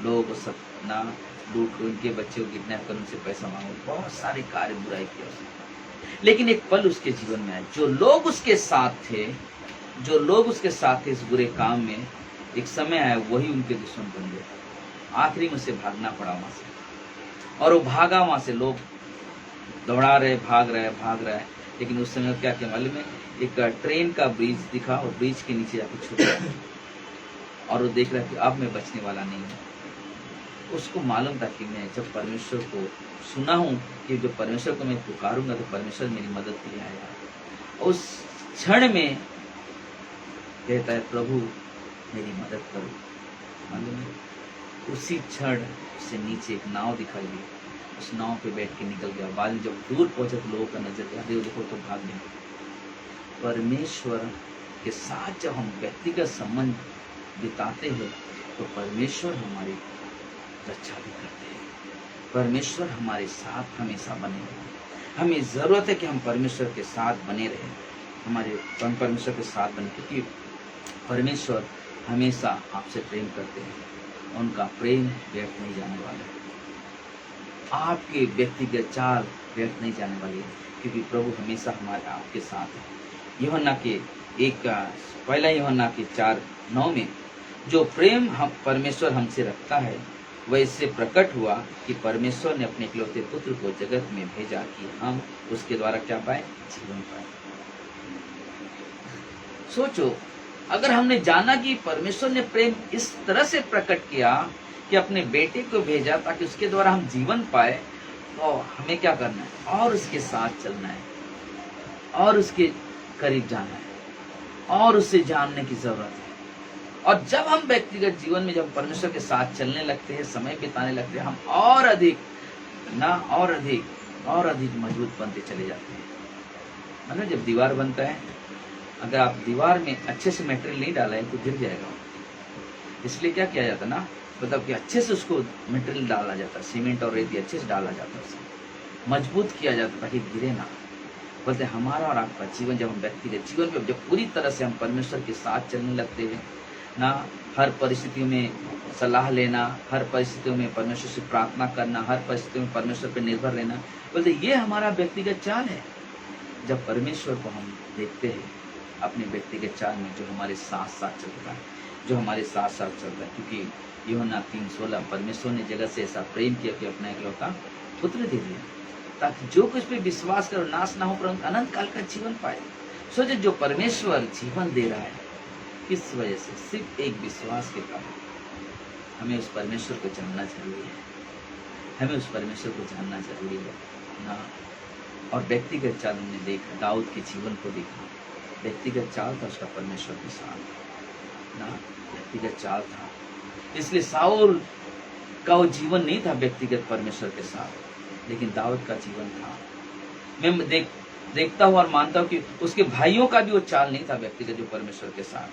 लोग सब ना, लूटो इनके बच्चे को किडनैप कर उनसे पैसा मांगो, बहुत सारे कार्य बुराई किया उसने। लेकिन एक पल उसके जीवन में आया, जो लोग उसके साथ थे इस बुरे काम में, एक समय आया वही उनके दुश्मन बन गए। आखिरी में उसे भागना पड़ा वहां से, और वो भागा वहां से। लोग दौड़ा रहे, भाग रहा है। लेकिन उस समय क्या क्या मालूम है, एक ट्रेन का ब्रिज दिखा और ब्रिज के नीचे जाकर छुप गया। और वो देख रहा कि अब मैं बचने वाला नहीं हूँ। उसको मालूम था कि मैं जब परमेश्वर को सुना हूँ कि जब परमेश्वर को मैं पुकारूंगा तो परमेश्वर मेरी मदद के लिए आएगा। उस क्षण में कहता है, प्रभु मेरी मदद करो। मालूम है, उसी क्षण से नीचे एक नाव दिखाई दी, उस नाव पे बैठ के निकल गया। बाद में जब दूर पहुंचा तो लोगों का नजर गया, देखो तो भाग गया। परमेश्वर के साथ जब हम व्यक्तिगत संबंध बिताते हैं तो परमेश्वर हमारी रक्षा भी करते हैं। परमेश्वर हमारे साथ हमेशा बने रहे। हमें जरूरत है कि हम परमेश्वर के साथ बने रहें, परमेश्वर के साथ बने, क्योंकि परमेश्वर हमेशा आपसे प्रेम करते हैं। उनका प्रेम व्यर्थ नहीं जाने वाला है। आपके व्यक्तिगत चाल व्यर्थ नहीं जाने वाली है, क्योंकि प्रभु हमेशा हमारे आपके साथ है। यूहन्ना के पहला यूहन्ना के 4:9 में, जो प्रेम हम परमेश्वर हमसे रखता है वैसे प्रकट हुआ कि परमेश्वर ने अपने इकलौते पुत्र को जगत में भेजा कि हम उसके द्वारा क्या पाए, जीवन पाए। सोचो, अगर हमने जाना कि परमेश्वर ने प्रेम इस तरह से प्रकट किया कि अपने बेटे को भेजा ताकि उसके द्वारा हम जीवन पाए, तो हमें क्या करना है, और उसके साथ चलना है, और उसके करीब जाना है, और उससे जानने की जरूरत है। और जब हम व्यक्तिगत जीवन में जब परमेश्वर के साथ चलने लगते हैं, समय बिताने लगते हैं, हम और अधिक मजबूत बनते चले जाते हैं। मतलब जब दीवार बनता है, अगर आप दीवार में अच्छे से मटेरियल नहीं डाला है तो गिर जाएगा। इसलिए क्या किया जाता ना, मतलब कि अच्छे से उसको मटेरियल डाला जाता, सीमेंट और रेती अच्छे से डाला जाता, उसे मजबूत किया जाता ताकि गिरे ना। बोलते हमारा और आपका जीवन, जब हम व्यक्तिगत जीवन में जब पूरी तरह से हम परमेश्वर के साथ चलने लगते हैं ना, हर परिस्थितियों में सलाह लेना, हर परिस्थितियों में परमेश्वर से प्रार्थना करना, हर परिस्थितियों में परमेश्वर पर निर्भर रहना, बोलते ये हमारा व्यक्तिगत चाल है। जब परमेश्वर को हम देखते हैं अपने व्यक्तिगत चाल में, जो हमारे साथ साथ चलता है, क्योंकि यूहन्ना 3:16, परमेश्वर ने जगत से ऐसा प्रेम किया कि अपना इकलौता पुत्र दे दिया ताकि जो कुछ पे विश्वास करो नाश ना हो परंतु अनंत काल का जीवन पाए। सोचे, जो परमेश्वर जीवन दे रहा है, किस वजह से? सिर्फ एक विश्वास के कारण। हमें उस परमेश्वर को जानना जरूरी है, ना। और व्यक्तिगत चाल हमने देखा, दाऊद के जीवन को देखा, व्यक्तिगत चाल था उसका परमेश्वर के साथ ना, व्यक्तिगत चाल था। इसलिए साउल का वो जीवन नहीं था व्यक्तिगत परमेश्वर के साथ, लेकिन दाऊद का जीवन था। मैं देखता हूँ और मानता हूँ कि उसके भाइयों का भी वो चाल नहीं था व्यक्तिगत जो परमेश्वर के साथ।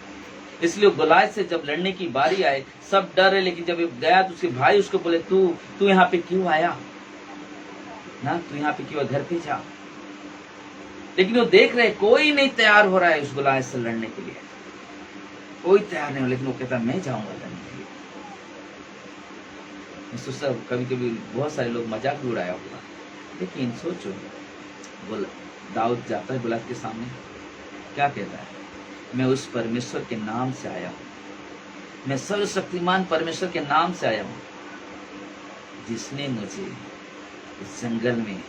इसलिए गोलायत से जब लड़ने की बारी आए, सब डर है, लेकिन जब गया तो उसके भाई उसको बोले, तू यहाँ पे क्यों आया ना, तू यहाँ पे क्यों, घर पे जा। लेकिन वो देख रहे कोई नहीं तैयार हो रहा है उस गोलायत से लड़ने के लिए, कोई तैयार नहीं हो, लेकिन वो कहता मैं जाऊंगा लड़ने के लिए। सोचता कभी कभी बहुत सारे लोग मजाक भी उड़ाया होगा, लेकिन सोचो, दाऊद जाता है गोलायत के सामने, क्या कहता है, मैं उस परमेश्वर के नाम से आया हूँ, मैं सर्वशक्तिमान परमेश्वर के नाम से आया हूँ, जिसने मुझे इस जंगल में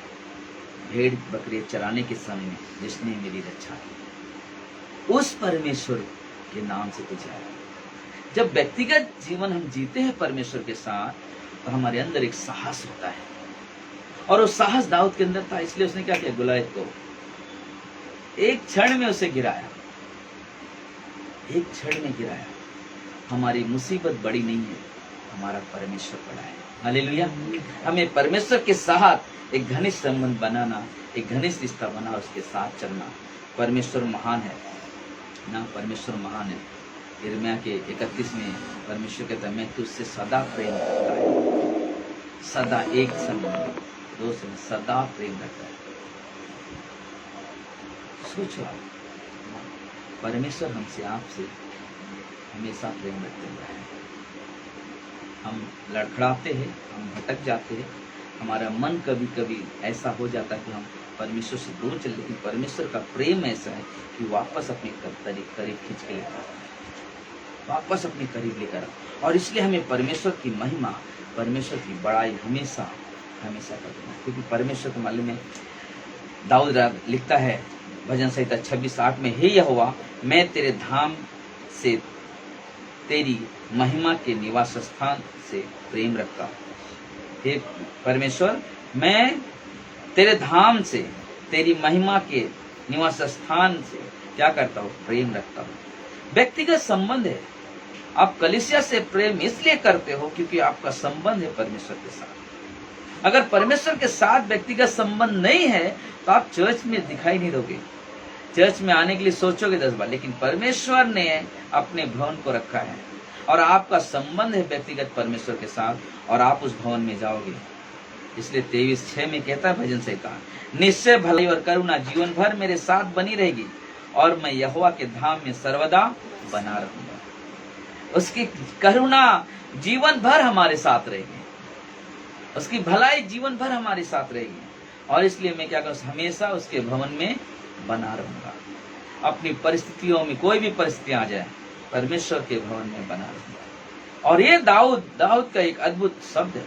भेड़ बकरी चराने के समय में जिसने मेरी रक्षा की, उस परमेश्वर के नाम से कुछ आया। जब व्यक्तिगत जीवन हम जीते हैं परमेश्वर के साथ, तो हमारे अंदर एक साहस होता है, और वो साहस दाऊद के अंदर था। इसलिए उसने क्या किया, गोलायत को एक क्षण में उसे गिराया, एक क्षण में गिराया। हमारी मुसीबत बड़ी नहीं है, हमारा परमेश्वर बड़ा है। हालेलुया। हमें परमेश्वर के साथ एक घनिष्ठ संबंध बनाना, एक घनिष्ठ रिश्ता बना, उसके साथ चलना। परमेश्वर महान है ना, परमेश्वर महान है। यिर्मयाह के 31 में परमेश्वर कहता है, मैं तुझसे सदा प्रेम करता है। सदा, एक संबंध, दो संबंध, सदा प्रेम करता है। सोचो आप, परमेश्वर हमसे, आपसे हमेशा प्रेम रखते हैं। हम लड़खड़ाते हैं, हम भटक जाते हैं, हमारा मन कभी कभी ऐसा हो जाता है कि हम परमेश्वर से दूर चले, लेकिन परमेश्वर का प्रेम ऐसा है कि वापस अपने करीब खींच के लेकर, वापस अपने करीब लेकर। और इसलिए हमें परमेश्वर की महिमा, परमेश्वर की बड़ाई हमेशा हमेशा करते हैं, क्योंकि परमेश्वर को मालूम है। दाऊद लिखता है भजन संहिता 26:8 में, हे यहोवा, मैं तेरे धाम से, तेरी महिमा के निवास स्थान से प्रेम रखता हूँ। हे परमेश्वर, मैं तेरे धाम से, तेरी महिमा के निवास स्थान से क्या करता हूँ? प्रेम रखता हूँ। व्यक्तिगत संबंध है। आप कलीसिया से प्रेम इसलिए करते हो क्योंकि आपका संबंध है परमेश्वर के साथ। अगर परमेश्वर के साथ व्यक्तिगत संबंध नहीं है तो आप चर्च में दिखाई नहीं दोगे, चर्च में आने के लिए सोचोगे 10 बार, लेकिन परमेश्वर ने अपने भवन को रखा है और आपका संबंध है व्यक्तिगत परमेश्वर के साथ, और आप उस भवन में जाओगे। इसलिए 23:6 में कहता है भजन संहिता, निश्चय भलाई और करुणा जीवन भर मेरे साथ बनी रहेगी और मैं यहोवा के धाम में सर्वदा बना रहूंगा। उसकी करुणा जीवन भर हमारे साथ रहेगी, उसकी भलाई जीवन भर हमारे साथ रहेगी, और इसलिए मैं क्या करूँ? हमेशा उसके भवन में बना रहूंगा। अपनी परिस्थितियों में कोई भी परिस्थिति आ जाए, परमेश्वर के भवन में बना रहूंगा। और ये दाऊद का एक अद्भुत शब्द है।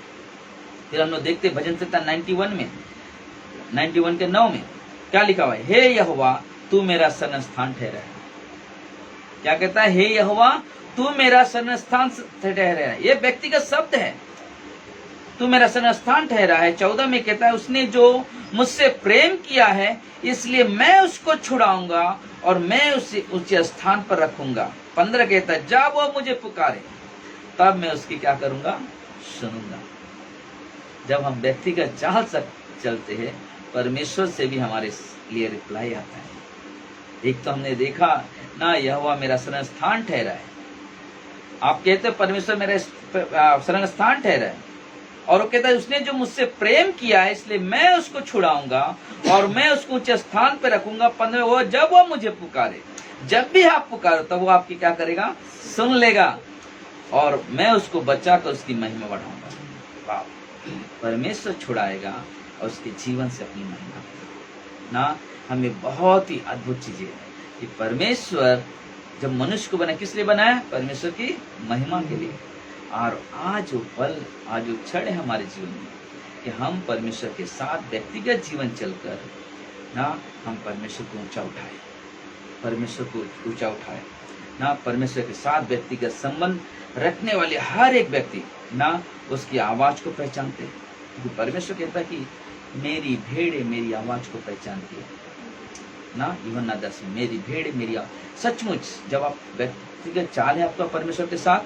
फिर हम लोग देखते भजन संहिता 91 के 9 में क्या लिखा हुआ है? हे यहोवा, तू मेरा शरण स्थान ठहरा है। क्या कहता है? हे यहोवा, तू मेरा शरण स्थान ठहरा है। ये व्यक्तिगत शब्द है, तू मेरा शरण स्थान ठहरा है। 14 में कहता है, उसने जो मुझसे प्रेम किया है इसलिए मैं उसको छुड़ाऊंगा और मैं उसे ऊंचे स्थान पर रखूंगा। 15 कहता है, जब वो मुझे पुकारे तब मैं उसकी क्या करूंगा? सुनूंगा। जब हम व्यक्तिगत चाल चलते हैं, परमेश्वर से भी हमारे लिए रिप्लाई आता है। एक तो हमने देखा ना, यहोवा मेरा शरण स्थान ठहरा है। आप कहते हैं परमेश्वर मेरा शरण स्थान ठहरा है, और वो कहता है उसने जो मुझसे प्रेम किया है इसलिए मैं उसको छुड़ाऊंगा और मैं उसको ऊंचे स्थान पे रखूंगा। 15 वो जब वो मुझे पुकारे, जब भी आप पुकारो तब वो आपकी क्या करेगा? सुन लेगा, और मैं उसको बचा कर उसकी महिमा बढ़ाऊंगा। परमेश्वर छुड़ाएगा और उसके जीवन से अपनी महिमा ना। हमें बहुत ही अद्भुत चीजें है कि परमेश्वर जब मनुष्य को बनाया, किस लिए बनाया? परमेश्वर की महिमा के लिए। और आज वो पल, आज वो क्षण है हमारे जीवन में कि हम परमेश्वर के साथ व्यक्तिगत जीवन चलकर ना, हम परमेश्वर को ऊंचा उठाए, परमेश्वर को ऊंचा उठाए ना। परमेश्वर के साथ व्यक्तिगत संबंध रखने वाले हर एक व्यक्ति ना उसकी आवाज को पहचानते हैं, क्योंकि परमेश्वर कहता है कि मेरी भेड़े मेरी आवाज को पहचानती है ना। यूहन्ना 10 में मेरी भेड़े मेरी आवाज। सचमुच जब आप व्यक्तिगत चाल है आपका परमेश्वर के साथ,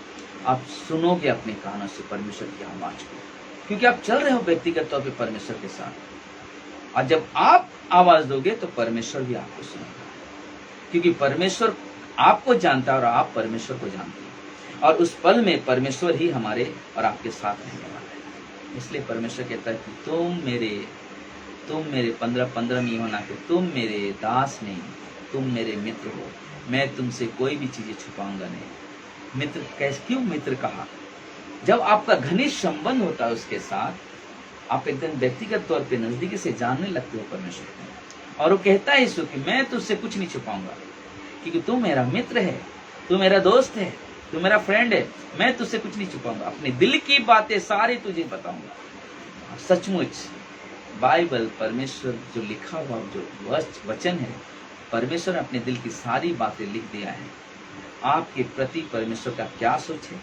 आप सुनोगे अपने कानों से परमेश्वर की आवाज को, क्योंकि आप चल रहे हो व्यक्तिगत तौर पे परमेश्वर के साथ। और जब आप आवाज दोगे तो परमेश्वर भी आपको सुनेगा, क्योंकि परमेश्वर आपको जानता है और आप परमेश्वर को जानते हैं, और उस पल में परमेश्वर ही हमारे और आपके साथ रहने वाला है। इसलिए परमेश्वर कहता है कि तुम मेरे 15 में होना कि तुम मेरे दास नहीं, तुम मेरे मित्र हो। मैं तुमसे कोई भी चीजें छुपाऊंगा नहीं। मित्र कैसे, क्यों मित्र कहा? जब आपका घनिष्ठ संबंध होता है उसके साथ, आप एकदम व्यक्तिगत तौर पे नजदीकी से जानने लगते हो परमेश्वर को, और वो कहता है यीशु कि मैं तुझसे कुछ नहीं छुपाऊंगा, क्योंकि तू मेरा मित्र है, तू मेरा दोस्त है, तू मेरा फ्रेंड है। मैं तुझसे कुछ नहीं छुपाऊंगा, अपने दिल की बातें सारी तुझे बताऊंगा। सचमुच बाइबल, परमेश्वर जो लिखा हुआ जो वचन है, परमेश्वर ने अपने दिल की सारी बातें लिख दिया है। आपके प्रति परमेश्वर का क्या सोच है,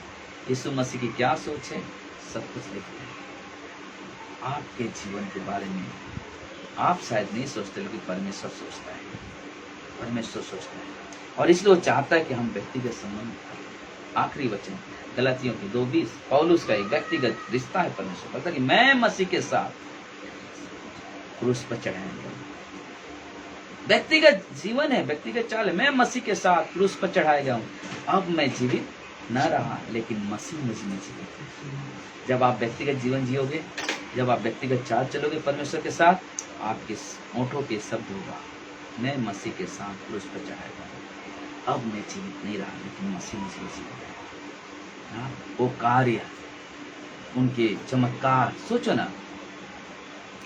यीशु मसीह की क्या सोच है, सब कुछ लिख दिया है। आपके जीवन के बारे में आप शायद नहीं सोचते, लेकिन परमेश्वर सोचता है, परमेश्वर सोचता है। और इसलिए वो चाहता है कि हम व्यक्तिगत संबंध आखिरी वचन गलातियों की 2:20, पौलुस का एक व्यक्तिगत रिश्ता है परमेश्वर, बोलता कि मैं मसीह के साथ क्रूस पर चढ़ाया गया। व्यक्तिगत जीवन है, व्यक्तिगत चाल है। मैं मसीह के साथ क्रूस पर चढ़ाया गया हूँ। अब मैं जीवित न रहा, लेकिन मसीह मुझ में जीवित। जब आप व्यक्तिगत जीवन जियोगे, जब आप व्यक्तिगत चाल चलोगे परमेश्वर के साथ, आपके होठों पे शब्द होगा, मैं मसीह के साथ क्रूस पर चढ़ाया गया। अब मैं जीवित नहीं रहा, लेकिन मसीह मुझ में जीवित है। हाँ, वो कार्य, उनके चमत्कार, सोचो ना,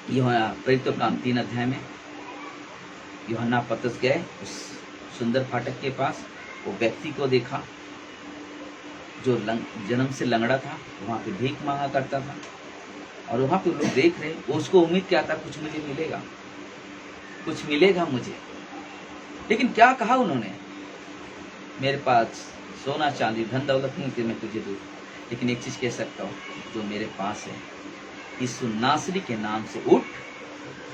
यूहन्ना प्रेरितों का 3 अध्याय में यूहन्ना पतरस गए उस सुंदर फाटक के पास, वो व्यक्ति को देखा जो जन्म से लंगड़ा था, वहां पे भीख मांगा करता था, और वहां पे लोग देख रहे, उसको उम्मीद क्या था, कुछ मुझे मिलेगा, कुछ मिलेगा मुझे। लेकिन क्या कहा उन्होंने, मेरे पास सोना चांदी धन दौलत नहीं कि मैं तुझे दूं, लेकिन एक चीज कह सकता हूँ जो मेरे पास है, यीशु नासरी के नाम से उठ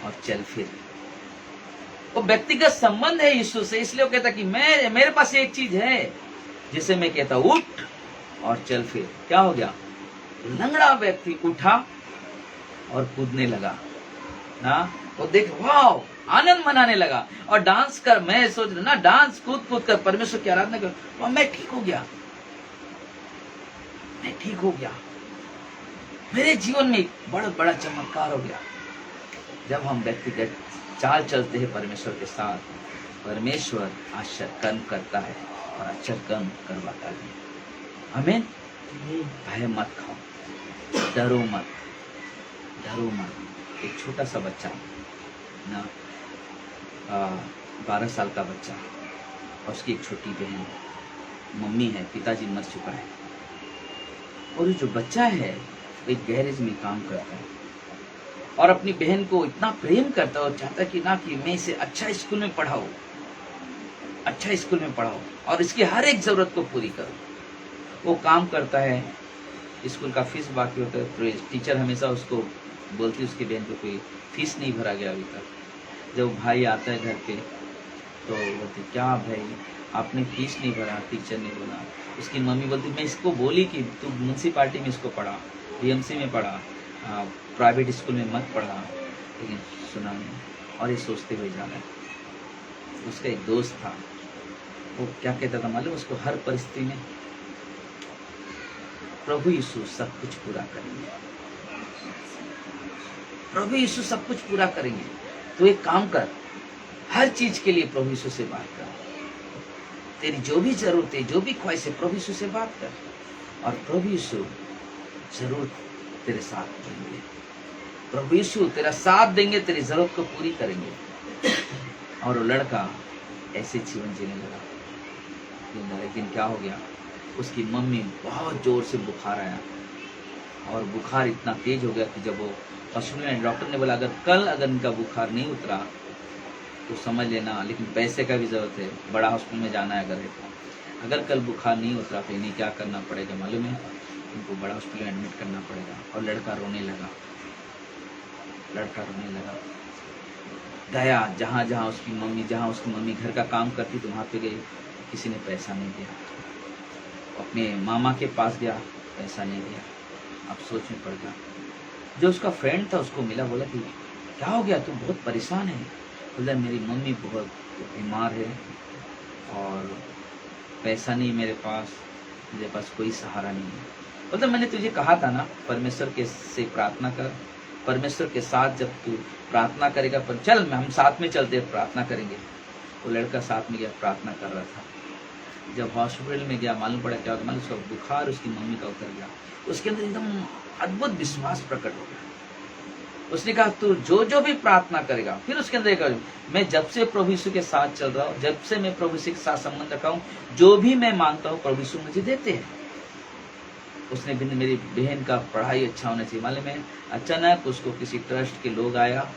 और चल फिर। वो व्यक्तिगत संबंध है यीशु से, इसलिए वो कहता कि मेरे पास एक चीज है जिसे मैं कहता उठ और चल फिर। क्या हो गया, लंगड़ा व्यक्ति उठा और कूदने लगा ना, वो देख वाह, आनंद मनाने लगा और डांस कर, मैं सोच रहा ना, डांस कूद कर परमेश्वर की आराधना कर, और मैं ठीक हो गया, मैं ठीक हो गया। मेरे जीवन में बहुत बड़ा चमत्कार हो गया। जब हम व्यक्तिगत चाल चलते हैं परमेश्वर के साथ, परमेश्वर आश्चर्य कर्म करता है और आश्चर्य कर्म करवाता है। आमीन। भय मत खाओ, डरो मत, डरो मत। एक छोटा सा बच्चा ना, 12 साल का बच्चा, और उसकी एक छोटी बहन, मम्मी है, पिताजी मर चुका है, और जो बच्चा है एक गैरेज में काम करता है और अपनी बहन को इतना प्रेम करता है और चाहता है कि ना कि मैं इसे अच्छा स्कूल में पढ़ाऊं, अच्छा स्कूल में पढ़ाऊं और इसकी हर एक जरूरत को पूरी करूं। वो काम करता है, स्कूल का फीस बाकी होता है, तो टीचर हमेशा उसको बोलती है उसकी बहन को कोई फीस नहीं भरा गया अभी तक। जब भाई आता है घर पे तो बोलती क्या भाई आपने फीस नहीं भरा, टीचर ने बोला। उसकी मम्मी बोलती मैं इसको बोली कि तू म्यूनसिपालिटी में इसको पढ़ा, DMC में पढ़ा, प्राइवेट स्कूल में मत पढ़ा, लेकिन सुना नहीं। और ये सोचते हुए जाना। उसका एक दोस्त था, वो क्या कहता था मालूम, उसको हर परिस्थिति में प्रभु यीशु सब कुछ पूरा करेंगे, प्रभु यीशु सब कुछ पूरा करेंगे। तो एक काम कर, हर चीज के लिए प्रभु यीशु से बात कर, तेरी जो भी जरूरत है, जो भी ख्वाहिश है, प्रभु यीशु से बात कर, और प्रभु यीशु जरूर तेरे साथ देंगे। प्रभु यीशु तेरा साथ देंगे, तेरी जरूरत को पूरी करेंगे। और वो लड़का ऐसे जीवन जीने लगा। एक दिन क्या हो गया, उसकी मम्मी बहुत जोर से बुखार आया, और बुखार इतना तेज हो गया कि जब वो हॉस्पिटल में, डॉक्टर ने बोला अगर इनका बुखार नहीं उतरा तो समझ लेना, लेकिन पैसे का भी जरूरत है, बड़ा हॉस्पिटल में जाना है अगर कल बुखार नहीं उतरा तो इन्हें क्या करना पड़ेगा मालूम है, इनको बड़ा हॉस्पिटल में एडमिट करना पड़ेगा। और लड़का रोने लगा, गया जहाँ उसकी मम्मी घर का काम करती तो वहाँ पे गई, किसी ने पैसा नहीं दिया। अपने मामा के पास गया, पैसा नहीं दिया। अब सोच में पड़ गया। जो उसका फ्रेंड था उसको मिला, बोला कि क्या हो गया, तू बहुत परेशान है। बोला मेरी मम्मी बहुत बीमार है और पैसा नहीं मेरे पास कोई सहारा नहीं है। मतलब मैंने तुझे कहा था ना, परमेश्वर के से प्रार्थना कर, परमेश्वर के साथ जब तू प्रार्थना करेगा, पर चल हम साथ में चलते प्रार्थना करेंगे। वो लड़का साथ में गया, प्रार्थना कर रहा था। जब हॉस्पिटल में गया, मालूम पड़ा क्या, मालूम उसका बुखार उसकी मम्मी का उतर गया। उसके अंदर एकदम अद्भुत विश्वास प्रकट हो गया। उसने कहा तू जो भी प्रार्थना करेगा, फिर उसके अंदर एक, मैं जब से प्रभु यीशु के साथ चल रहा हूँ, जब से मैं प्रभु यीशु के साथ संबंध रखा हूँ, जो भी मैं मांगता हूँ प्रभु यीशु मुझे देते हैं। उसने भी, मेरी बहन का पढ़ाई अच्छा होना चाहिए, मालूम है। अचानक उसको किसी ट्रस्ट के लोग आया,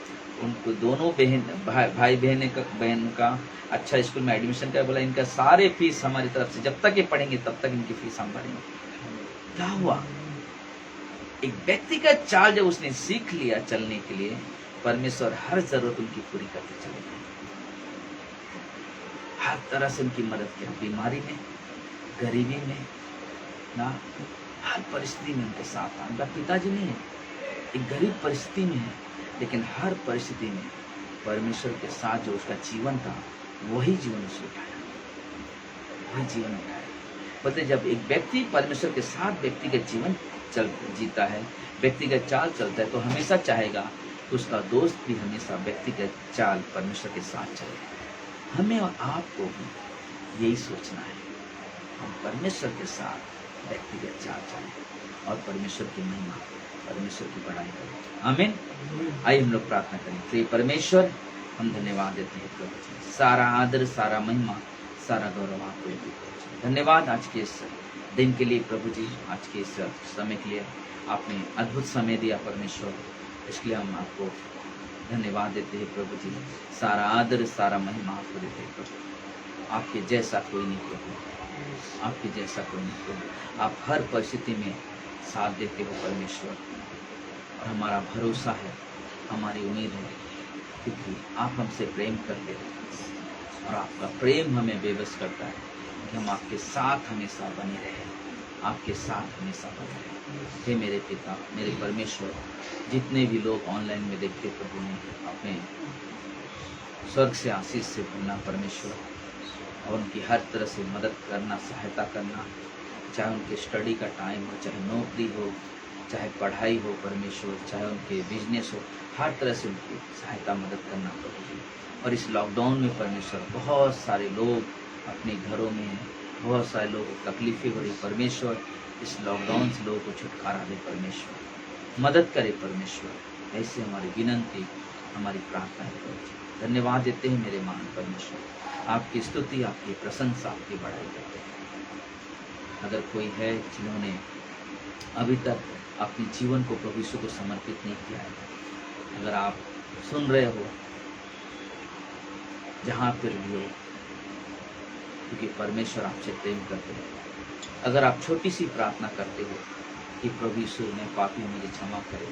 उनको दोनों भाई बहन का अच्छा स्कूल में एडमिशन कर, बोला इनका सारे फीस हमारी तरफ से, जब तक ये पढ़ेंगे तब तक इनकी फीस हम भरेंगे। क्या हुआ, एक व्यक्ति का चाल जब उसने सीख लिया चलने के लिए, परमेश्वर हर जरूरत उनकी पूरी करते चले गए, हर तरह से उनकी मदद किया, बीमारी में, गरीबी में, ना हर परिस्थिति में उनके साथ था। उनका पिताजी नहीं है, एक गरीब परिस्थिति में है, लेकिन हर परिस्थिति में परमेश्वर के साथ जो उसका जीवन था वही जीवन उसे उठाया, वही जीवन उठाया। बोलते जब एक व्यक्ति परमेश्वर के साथ व्यक्तिगत जीवन जीता है, व्यक्तिगत चाल चलता है, तो हमेशा चाहेगा कि उसका दोस्त भी हमेशा व्यक्तिगत चाल परमेश्वर के साथ चले। हमें और आपको भी यही सोचना है, हम परमेश्वर के साथ व्यक्तिगत चाल चलें और परमेश्वर की महिमा, परमेश्वर की बड़ाई करें। आमीन। आइए हम लोग प्रार्थना करें। प्रिय परमेश्वर, हम धन्यवाद देते हैं प्रभु जी, सारा आदर, सारा महिमा, सारा गौरव आपको देते हैं। धन्यवाद आज के इस दिन के लिए प्रभु जी, आज के इस समय के लिए आपने अद्भुत समय दिया परमेश्वर, इसके लिए हम आपको धन्यवाद देते हैं प्रभु जी। सारा आदर, सारा महिमा आपको देते हैं प्रभु। आपके जैसा कोई नहीं प्रभु, आपके जैसा कोई नहीं प्रभु। आप हर परिस्थिति में साथ देते हो परमेश्वर, और हमारा भरोसा है, हमारी उम्मीद है, क्योंकि आप हमसे प्रेम करते हो और आपका प्रेम हमें बेबस करता है कि हम आपके साथ हमेशा बने रहें, आपके साथ हमेशा बने रहें। हे मेरे पिता, मेरे परमेश्वर, जितने भी लोग ऑनलाइन में देखते प्रभु ने अपने स्वर्ग से आशीष से भरना परमेश्वर, और उनकी हर तरह से मदद करना, सहायता करना, चाहे उनके स्टडी का टाइम हो, चाहे नौकरी हो, चाहे पढ़ाई हो परमेश्वर, चाहे उनके बिजनेस हो, हर तरह से उनकी सहायता मदद करना प्रभु जी। और इस लॉकडाउन में परमेश्वर बहुत सारे लोग अपने घरों में हैं, बहुत सारे लोगों को तकलीफें हो रही परमेश्वर, इस लॉकडाउन से लोगों को छुटकारा दे परमेश्वर, मदद करे परमेश्वर। ऐसे हमारी विनंती, हमारी प्रार्थना है प्रभु जी। धन्यवाद देते हैं मेरे महान परमेश्वर, आपकी स्तुति, आपकी प्रशंसा, आपकी बड़ाई करते हैं। अगर कोई है जिन्होंने अभी तक अपने जीवन को प्रभु यीशु को समर्पित नहीं किया है, अगर आप सुन रहे हो जहाँ पर भी हो, क्योंकि परमेश्वर आपसे प्रेम करते हैं, अगर आप छोटी सी प्रार्थना करते हो कि प्रभु यीशु मैं पापी हूँ, मुझे क्षमा करे,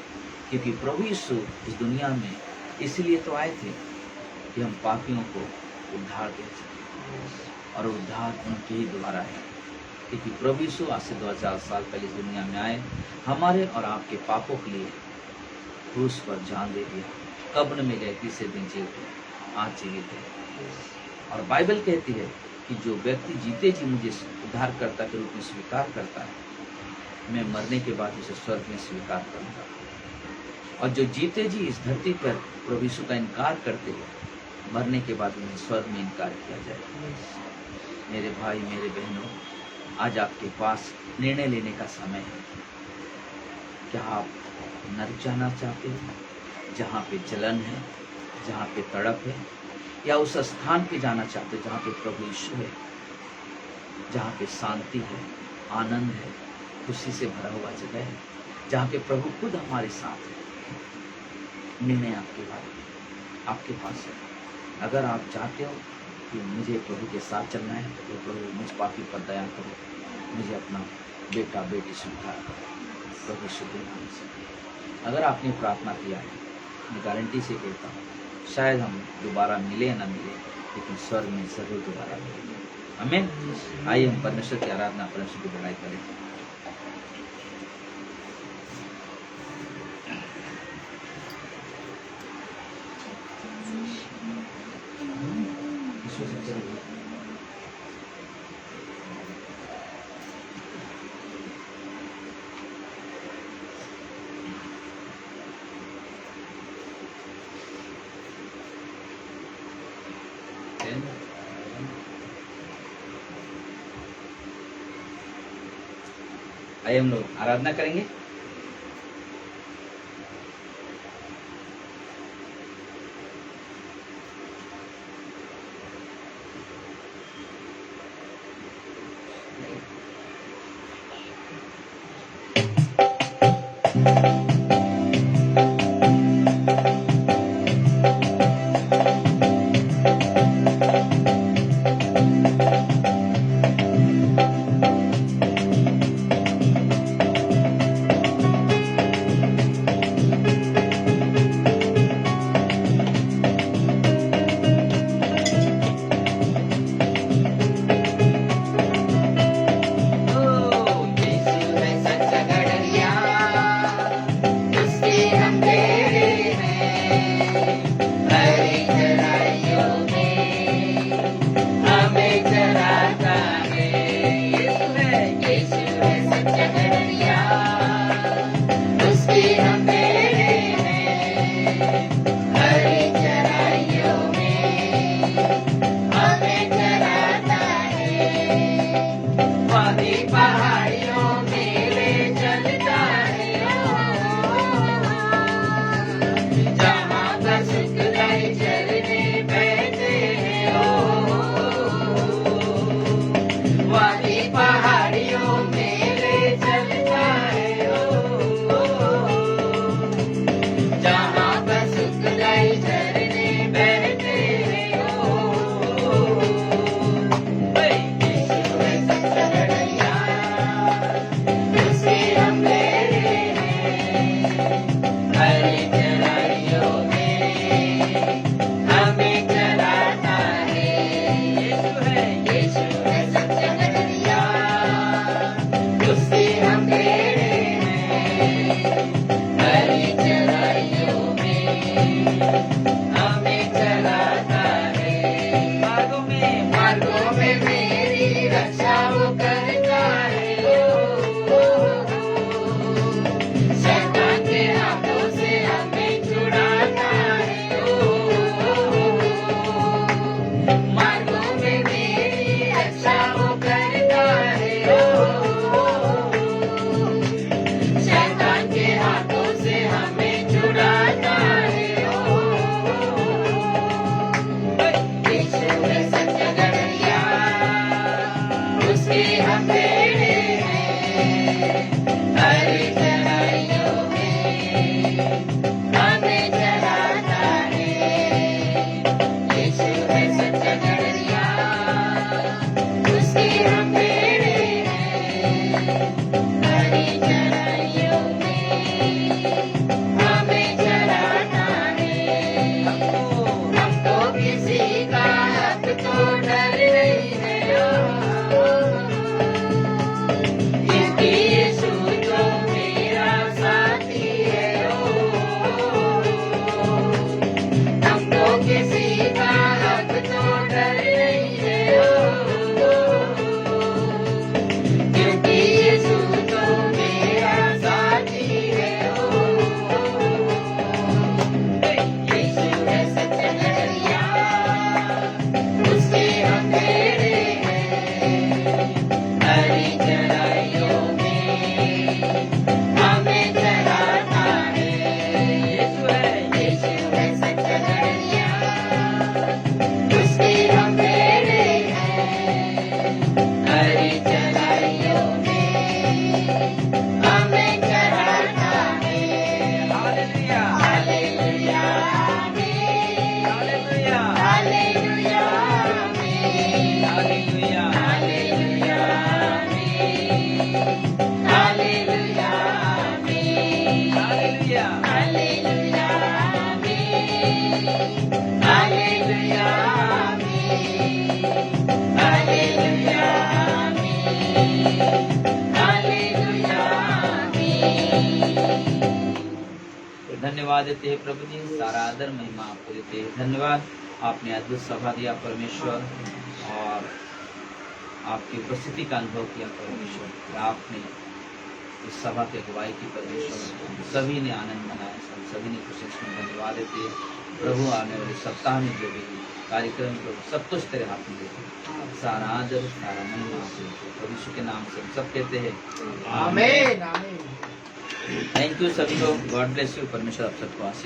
क्योंकि प्रभु यीशु इस दुनिया में इसलिए तो आए थे कि हम पापियों को उद्धार दे सकें, और उद्धार उनके ही द्वारा है, क्योंकि प्रभु यीशु आज से 2000 साल पहले इस दुनिया में आए, हमारे और आपके पापों के लिए क्रूस पर जान दे दिया, कब्र में गए, तीसरे दिन जी उठे, आज जीवित है। और बाइबल कहती है कि जो व्यक्ति जीते जी मुझे उद्धारकर्ता के रूप में स्वीकार करता है, मैं मरने के बाद उसे स्वर्ग में स्वीकार करूंगा। और जो जीते जी इस धरती पर प्रभु यीशु का इनकार करते हैं, मरने के बाद उन्हें स्वर्ग में इनकार किया जाए। मेरे भाई, मेरे बहनों, आज आपके पास निर्णय लेने का समय है। क्या आप नरक जाना चाहते हो, जहाँ पे जलन है, जहाँ पे तड़प है, या उस स्थान पे जाना चाहते हो जहाँ पे प्रभु यीशु है, जहाँ पे शांति है, आनंद है, खुशी से भरा हुआ जगह है, जहाँ पे प्रभु खुद हमारे साथ है। निर्णय आपके पास है। अगर आप चाहते हो कि मुझे प्रभु के साथ चलना है, तो प्रभु मुझ पापी पर दया करो, मुझे अपना बेटा बेटी स्वीकार करो प्रभु यीशु के नाम से। अगर आपने प्रार्थना किया है, मैं गारंटी से कहता हूँ, शायद हम दोबारा मिले या ना मिले, लेकिन स्वर्ग में जरूर दोबारा मिलेंगे। आमीन। आइए हम परमेश्वर की आराधना, परमेश्वर की बड़ाई करें। आइए हम लोग आराधना करेंगे। हरी चराइयों में हमें चराता है। हमको किसी का हक तो डर नहीं है, क्योंकि यीशु तो मेरा साथी है। हमको किसी का हक तो डर नहीं है, क्योंकि यीशु तो मेरा साथी है। यीशु है सच्चा नजरिया, उसके हम भेड़े हैं। हरी चराइयों में हमें चराता है। यीशु है सच्चा नजरिया, उसके हम भेड़े हैं। हरी चराइयों में हमें चराता है। हालेलुया, हालेलुया, आमीन। हालेलुया, हालेलुया, आमीन। हालेलुया, हालेलुया, आमीन। हालेलुया, आमीन। हालेलुया, हालेलुया, आमीन। हालेलुया, आमीन। हालेलुया, आमीन। हालेलुया, आमीन। धन्यवाद देते हैं प्रभु जी, सारा आदर महिमा आपको देते हैं। धन्यवाद, आपने अद्भुत सभा दिया परमेश्वर, और आपकी उपस्थिति का अनुभव किया परमेश्वर। आपने इस सभा की अगुवाई की परमेश्वर, सभी ने आनंद मनाया, सभी ने खुशी से धन्यवाद देते हैं प्रभु। आने वाले सप्ताह में जो भी कार्यक्रम प्रभु सब कुछ तेरे हाथ में देते हैं। सारा आदर सारा महिमा आपको देते हैं। प्रभु यीशु के नाम से हम सब कहते हैं आमीन, आमीन। थैंक यू सभी को। God bless you. परमेश्वर आप सबको आशीष